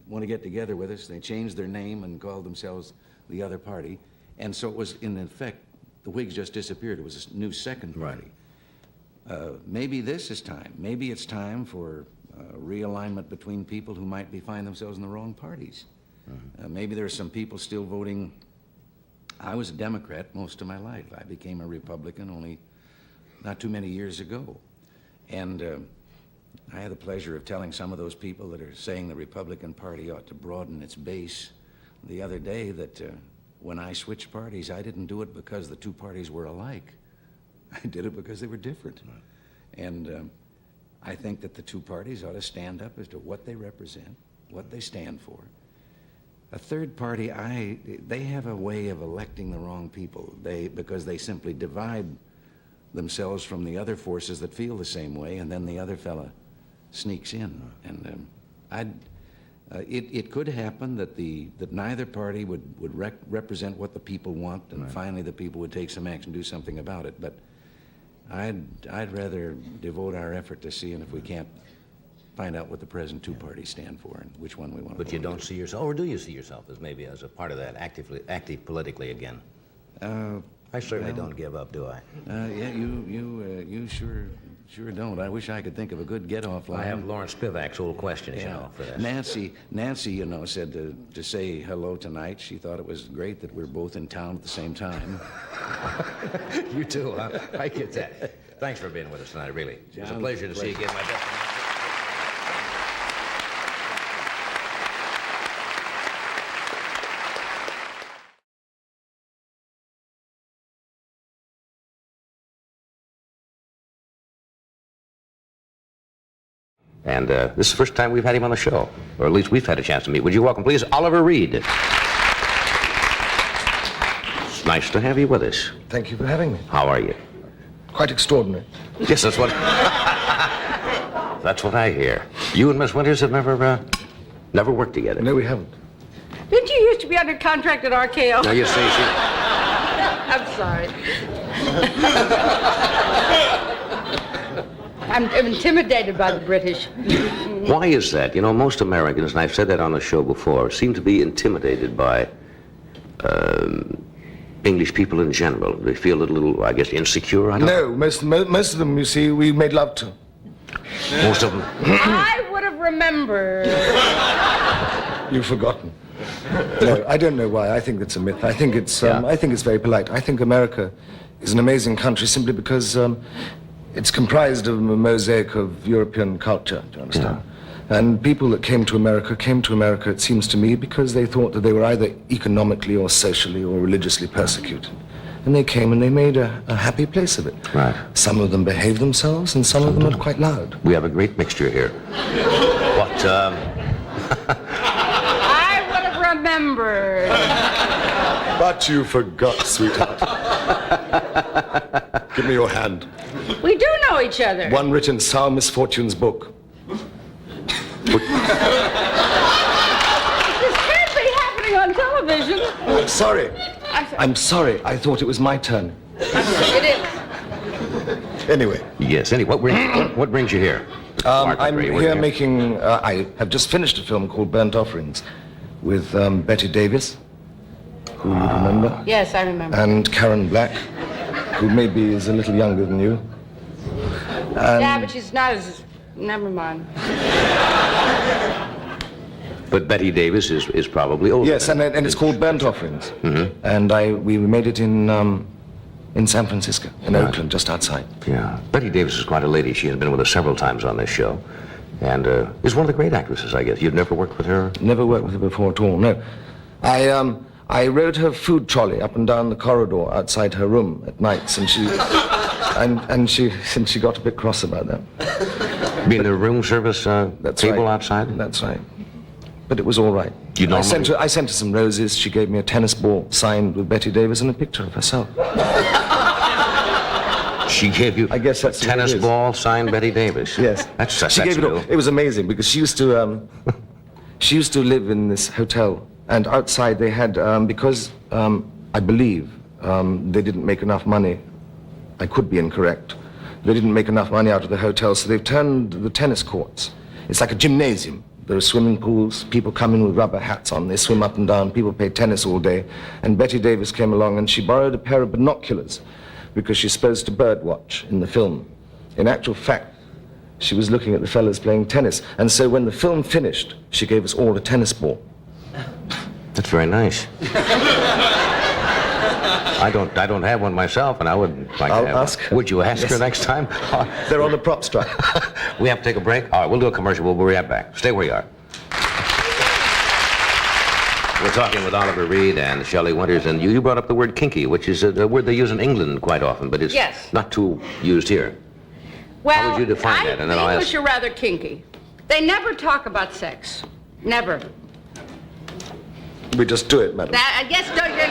want to get together with us? They changed their name and called themselves the other party. And so it was, in effect, the Whigs just disappeared. It was a new second party. Maybe this is time. Maybe it's time for realignment between people who might find themselves in the wrong parties. Maybe there are some people still voting. I was a Democrat most of my life. I became a Republican only not too many years ago. And I had the pleasure of telling some of those people that are saying the Republican Party ought to broaden its base the other day that when I switched parties, I didn't do it because the two parties were alike. I did it because they were different. And I think that the two parties ought to stand up as to what they represent, what they stand for. A third party, they have a way of electing the wrong people because they simply divide themselves from the other forces that feel the same way, and then the other fella sneaks in. And it could happen that neither party would represent what the people want, and finally the people would take some action, do something about it. But I'd rather devote our effort to seeing if we can't find out what the present two parties stand for and which one we want to. But you don't see yourself, or do you see yourself as maybe as a part of that, active politically again? I certainly don't give up, do I? Yeah, you sure don't. I wish I could think of a good get-off line. I have Lawrence Spivak's old questions, you know, for this. Nancy, you know, said to say hello tonight. She thought it was great that we're both in town at the same time. You too, huh? I get that. Thanks for being with us tonight, really. It was a pleasure to see you again, my best. And this is the first time we've had him on the show, or at least we've had a chance to meet. Would you welcome, please, Oliver Reed? It's nice to have you with us. Thank you for having me. How are you? Quite extraordinary. Yes, that's what... That's what I hear. You and Miss Winters have never worked together. No, we haven't. Didn't you used to be under contract at RKO? Now you say she... I'm sorry. I'm intimidated by the British. Why is that? You know, most Americans, and I've said that on the show before, seem to be intimidated by English people in general. They feel a little, I guess, insecure. I don't know. Most of them, you see, we made love to. Most of them. I would have remembered. You've forgotten. No, I don't know why. I think it's a myth. I think it's very polite. I think America is an amazing country simply because it's comprised of a mosaic of European culture, do you understand? Yeah. And people that came to America, it seems to me, because they thought that they were either economically or socially or religiously persecuted. And they came and they made a happy place of it. Right. Some of them behaved themselves and some of them are quite loud. We have a great mixture here. But, I would have remembered. But you forgot, sweetheart. Give me your hand. We do know each other. One written Sour Misfortune's book. This can't be happening on television. I'm sorry. I'm sorry. I thought it was my turn. It is. Anyway. Yes, anyway, what brings you here? I'm here making, I have just finished a film called Burnt Offerings with Betty Davis, who you remember. Yes, I remember. And Karen Black, who maybe is a little younger than you. Yeah, but she's not as... Never mind. But Betty Davis is probably older. Yes, and it's called Burnt Offerings. Mm-hmm. And we made it in San Francisco, in Oakland, just outside. Yeah. Betty Davis is quite a lady. She has been with us several times on this show. And is one of the great actresses, I guess. You've never worked with her? Never worked with her before at all, no. I rode her food trolley up and down the corridor outside her room at nights, and she got a bit cross about that. Being the room service table outside? That's right. But it was all right. I sent her some roses. She gave me a tennis ball signed with Betty Davis and a picture of herself. She gave you a tennis ball signed Betty Davis? Yes. That's she gave it all. It was amazing because she used to live in this hotel, and outside they had because I believe they didn't make enough money. I could be incorrect. They didn't make enough money out of the hotel, so they've turned the tennis courts. It's like a gymnasium. There are swimming pools, people come in with rubber hats on, they swim up and down, people play tennis all day. And Betty Davis came along and she borrowed a pair of binoculars because she's supposed to bird watch in the film. In actual fact, she was looking at the fellas playing tennis. And so when the film finished, she gave us all a tennis ball. That's very nice. I don't have one myself, and I wouldn't like I'll to have ask one. her. Would you ask her Yes. next time? They're on the prop strike. We have to take a break? All right, we'll do a commercial. We'll be right back. Stay where you are. We're talking with Oliver Reed and Shelley Winters, and you brought up the word kinky, which is a word they use in England quite often, but it's Yes. not too used here. Well, How would you define that? And then I'll English ask. are rather kinky. They never talk about sex. Never. We just do it, madam. That, I guess, don't you?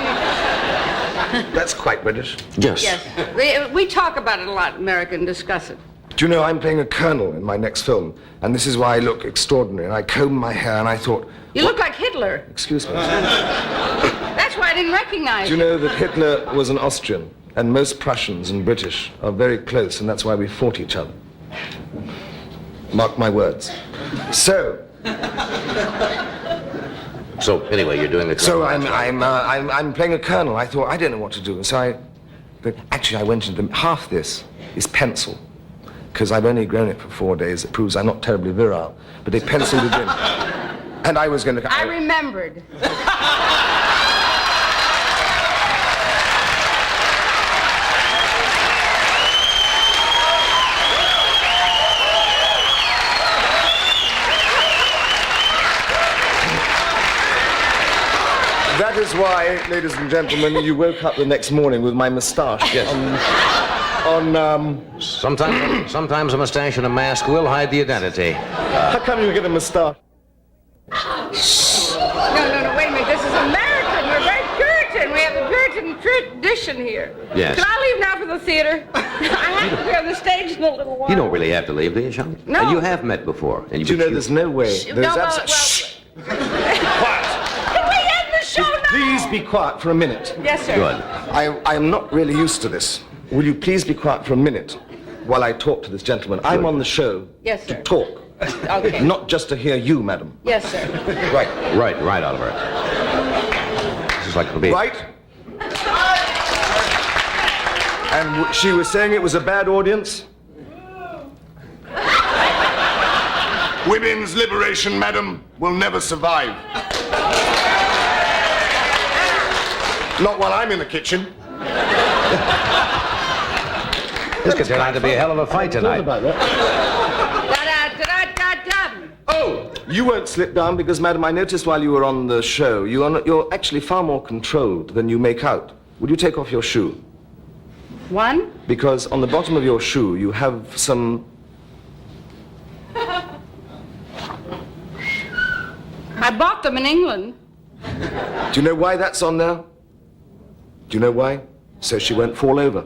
That's quite British. Yes. Yes. We talk about it a lot, American, discuss it. Do you know I'm playing a colonel in my next film, and this is why I look extraordinary. And I combed my hair, and I thought, You look like Hitler. excuse me. That's why I didn't recognize Do you know that Hitler was an Austrian, and most Prussians and British are very close, and that's why we fought each other. Mark my words. So anyway, you're doing the So colonel. I'm playing a colonel. I thought I don't know what to do, and so but actually I went into half this is pencil, because I've only grown it for 4 days. It proves I'm not terribly virile, but they penciled it in, and I was going to. I remembered. That is why, ladies and gentlemen, you woke up the next morning with my moustache. Yes. Sometimes a mustache and a mask will hide the identity. How come you get a moustache? No, wait a minute. This is American. We're very Puritan. We have the Puritan tradition here. Yes. Can I leave now for the theater? I have to be on the stage in a little while. You don't really have to leave, do you, Shelley? No. And you have met before. And Do you know there's no way? There's No, Shh! Can we end the show now? Please be quiet for a minute. Yes, sir. Good. I am not really used to this. Will you please be quiet for a minute while I talk to this gentleman? I'm on the show Yes, to sir. talk, Okay. not just to hear you, madam. Yes, sir. Right. Right, Oliver. This is like it'll be. Right? And she was saying it was a bad audience? Women's liberation, madam, will never survive. Not while I'm in the kitchen. This could turn out to be a hell of a fight tonight. Da-da-da-da-da-dum. Oh, you won't slip down because, madam, I noticed while you were on the show, you're actually far more controlled than you make out. Would you take off your shoe? One. Because on the bottom of your shoe, you have some... I bought them in England. Do you know why that's on there? Do you know why? So she won't fall over.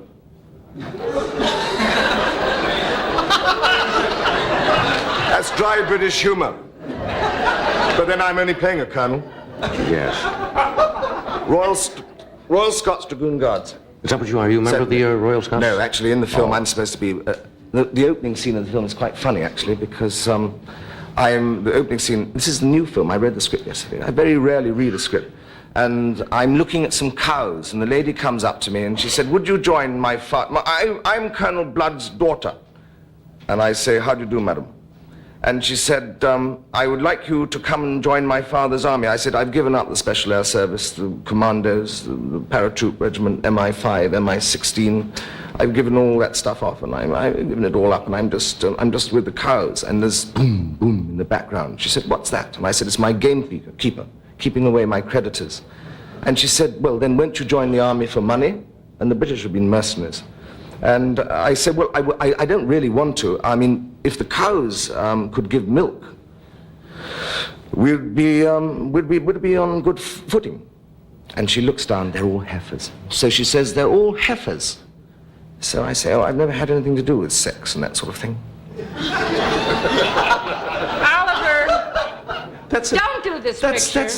That's dry British humor. But then I'm only playing a colonel. Yes. Royal Scots Dragoon Guards. Is that what you are? Are you a member of the Royal Scots? No, actually, in the film, I'm supposed to be... the opening scene of the film is quite funny, actually, because the opening scene... This is the new film. I read the script yesterday. I very rarely read a script. And I'm looking at some cows, and the lady comes up to me, and she said, would you join my I'm Colonel Blood's daughter. And I say, how do you do, madam? And she said, I would like you to come and join my father's army. I said, I've given up the Special Air Service, the Commandos, the Paratroop Regiment, MI5, MI16. I've given all that stuff off, and I've given it all up, and I'm just with the cows. And there's boom, boom in the background. She said, what's that? And I said, it's my gamekeeper, keeping away my creditors. And she said, well, then won't you join the army for money? And the British have been mercenaries. And I said, well, I don't really want to. I mean, if the cows could give milk, we'd be on good footing. And she looks down, they're all heifers. So she says, they're all heifers. So I say, oh, I've never had anything to do with sex and that sort of thing. Oliver, Don't do this picture.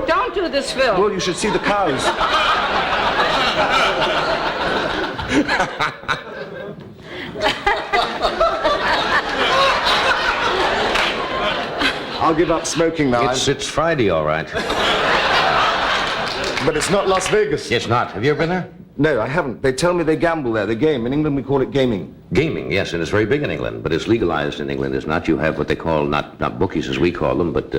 Don't do this film. Well, you should see the cows. I'll give up smoking now. It's Friday, all right. But it's not Las Vegas. It's not. Have you ever been there? No, I haven't. They tell me they gamble there. They game. In England, we call it gaming. Gaming, yes, and it's very big in England, but it's legalized in England. It's not. You have what they call, not bookies as we call them, but,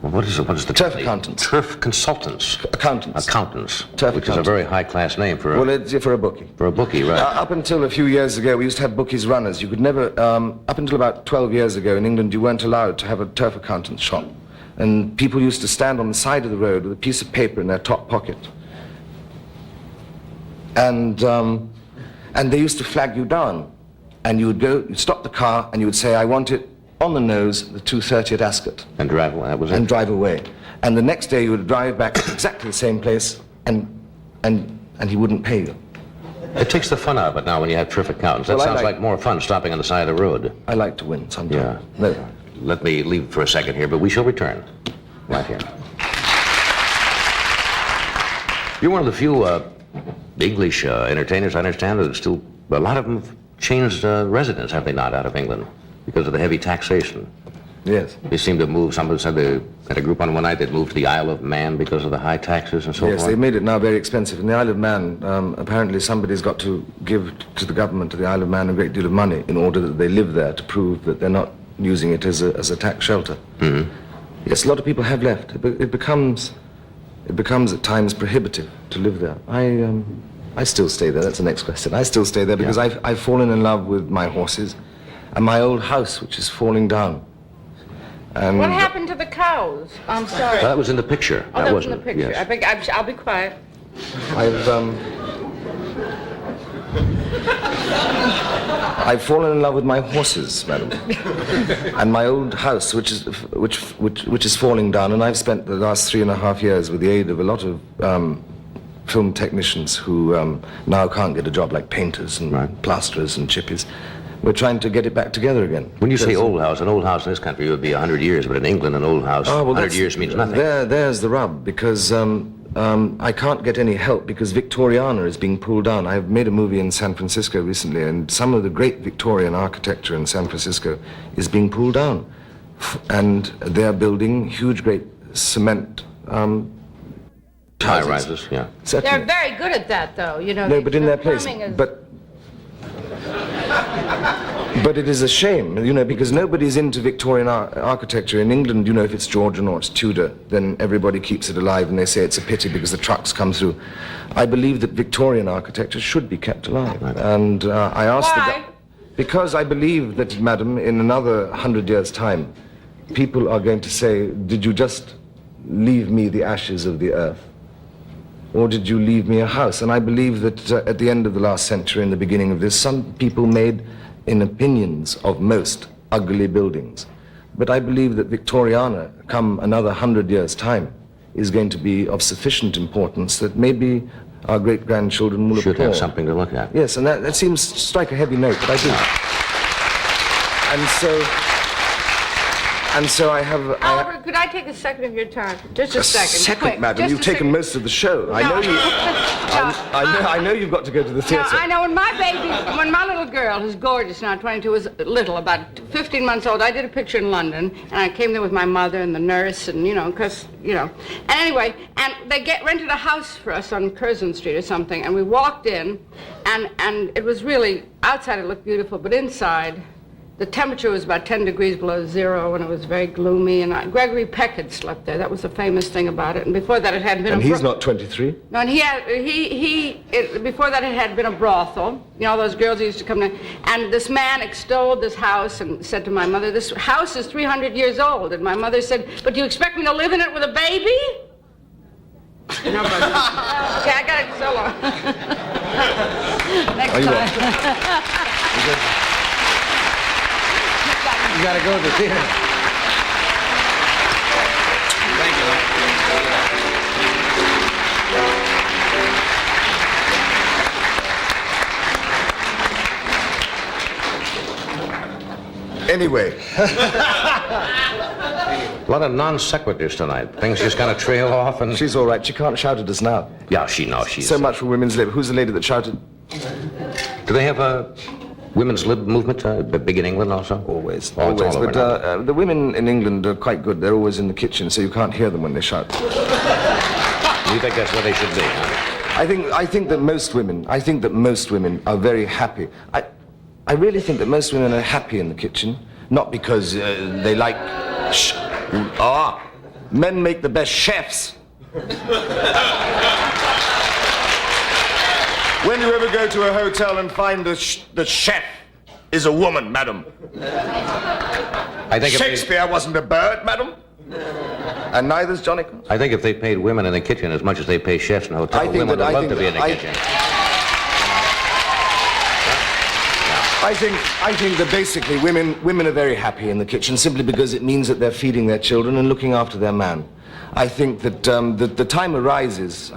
Well, what is the Turf accountants. Turf consultants. Accountants. Accountants. Turf which is a accountants. very high-class name for a... Well, it's for a bookie. For a bookie, right. Up until a few years ago, we used to have bookies runners. You could never, up until about 12 years ago in England, you weren't allowed to have a turf accountant's shop. And people used to stand on the side of the road with a piece of paper in their top pocket. And they used to flag you down. And you would go, you'd stop the car, and you would say, I want it on the nose, the 2:30 at Ascot. And drive away, that was it? And drive away. And the next day you would drive back to exactly the same place, and he wouldn't pay you. It takes the fun out of it now when you have turf accountants. That Well, I sounds like- like more fun stopping on the side of the road. I like to win sometimes. Yeah. No. Let me leave for a second here, but we shall return. Right here. You're one of the few English entertainers, I understand, that still... A lot of them have changed residence, have they not, out of England? Because of the heavy taxation. Yes. They seem to move, somebody said they had a group on one night that moved to the Isle of Man because of the high taxes and so Yes, forth. they've made it now very expensive. In the Isle of Man, apparently somebody's got to give to the government of the Isle of Man a great deal of money in order that they live there to prove that they're not using it as a tax shelter. Mm-hmm. Yes, a lot of people have left. It becomes at times prohibitive to live there. I still stay there. That's the next question. I still stay there because I've fallen in love with my horses and my old house, which is falling down. And What happened to the cows? I'm sorry. That was in the picture. Oh, that was in wasn't the it? picture. Yes. I'll be quiet. I've fallen in love with my horses, madam, and my old house, which is falling down. And I've spent the last 3.5 years with the aid of a lot of film technicians who now can't get a job, like painters and plasterers and chippies. We're trying to get it back together again. When you say old house, an old house in this country would be 100 years, but in England, an old house, 100 years means nothing. There's the rub, because I can't get any help because Victoriana is being pulled down. I've made a movie in San Francisco recently, and some of the great Victorian architecture in San Francisco is being pulled down. And they're building huge, great cement high-rises, yeah. Certainly. They're very good at that, though. You know. No, but in their place. plumbing is- But it is a shame, you know, because nobody's into Victorian architecture. In England, you know, if it's Georgian or it's Tudor, then everybody keeps it alive and they say it's a pity because the trucks come through. I believe that Victorian architecture should be kept alive. And I asked Why? because I believe that, madam, in another 100 years' time, people are going to say, did you just leave me the ashes of the earth? Or did you leave me a house? And I believe that at the end of the last century and the beginning of this, some people made, in opinions of most, ugly buildings. But I believe that Victoriana, come another 100 years' time, is going to be of sufficient importance that maybe our great-grandchildren will Should applaud. have something to look at. Yes, and that seems to strike a heavy note, but I do. And so I have... Oliver, could I take a second of your time? Just a second. Quick. madam. Just You've a taken second. most of the show. I know you... I know you've got to go to the theater. I know when my little girl, who's gorgeous now, 22, was little, about 15 months old, I did a picture in London, and I came there with my mother and the nurse, and, and anyway, and they rented a house for us on Curzon Street or something, and we walked in, and it was really, outside it looked beautiful, but inside, the temperature was about 10 degrees below zero, and it was very gloomy, and Gregory Peck had slept there. That was the famous thing about it, and before that it had been And he's not 23? No, and before that it had been a brothel. You know, those girls who used to come there. And this man extolled this house and said to my mother, this house is 300 years old. And my mother said, but do you expect me to live in it with a baby? No, but... Okay, I got it so long. Next time. You gotta go to the theater. Thank you, Anyway. A lot of non sequiturs tonight. Things just kind of trail off and... She's all right. She can't shout at us now. Yeah, she's... So much for women's lib. Who's the lady that shouted? Do they have a women's lib movement big in England also? Always. Oh, it's always. all over But now. the women in England are quite good. They're always in the kitchen, so you can't hear them when they shout. You think that's where they should be, huh? I think that most women are very happy. I really think that most women are happy in the kitchen, not because they like Men make the best chefs. When you ever go to a hotel and find the chef is a woman, madam? I think Shakespeare wasn't a bird, madam. And neither's Johnny. I think if they paid women in the kitchen as much as they pay chefs in a hotel, women would love to be in the kitchen. I think that basically women are very happy in the kitchen simply because it means that they're feeding their children and looking after their man. I think that the time arises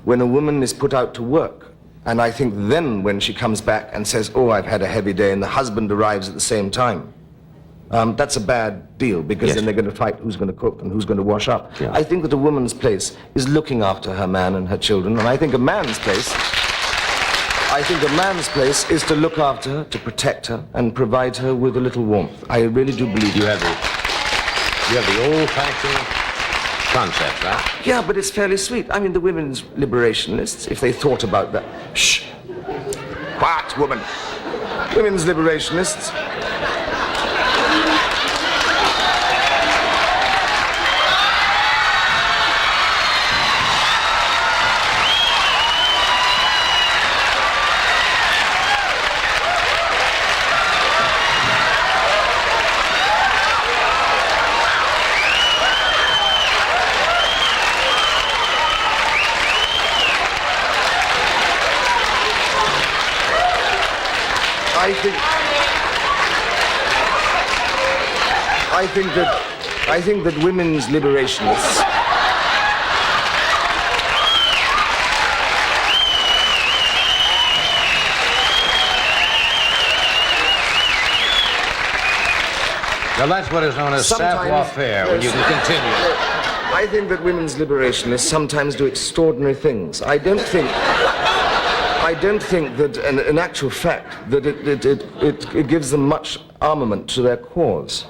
when a woman is put out to work. And I think then when she comes back and says, oh, I've had a heavy day, and the husband arrives at the same time, that's a bad deal, because then they're going to fight who's going to cook and who's going to wash up. Yeah. I think that a woman's place is looking after her man and her children, and I think a man's place is to look after her, to protect her, and provide her with a little warmth. I really do believe You have the old-fashioned concept, right? Yeah, but it's fairly sweet. I mean, the women's liberationists, if they thought about that. Shh! Quiet, woman. Women's liberationists. I think that women's liberationists Well, that's what is known as savoir-faire, when you can continue. I think that women's liberationists sometimes do extraordinary things. I don't think that, in actual fact, that it gives them much armament to their cause.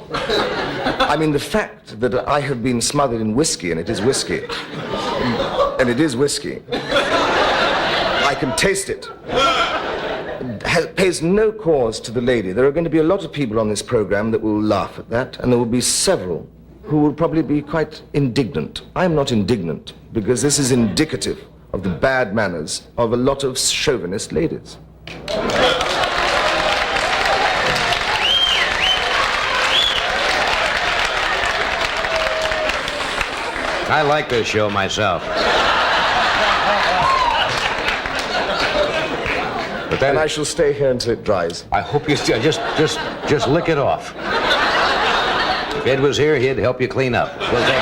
I mean, the fact that I have been smothered in whiskey, and it is whiskey, I can taste it, pays no cause to the lady. There are going to be a lot of people on this program that will laugh at that, and there will be several who will probably be quite indignant. I am not indignant, because this is indicative of the bad manners of a lot of chauvinist ladies. I like this show myself. But And I shall stay here until it dries. I hope you still just lick it off. If Ed was here, he'd help you clean up. We'll take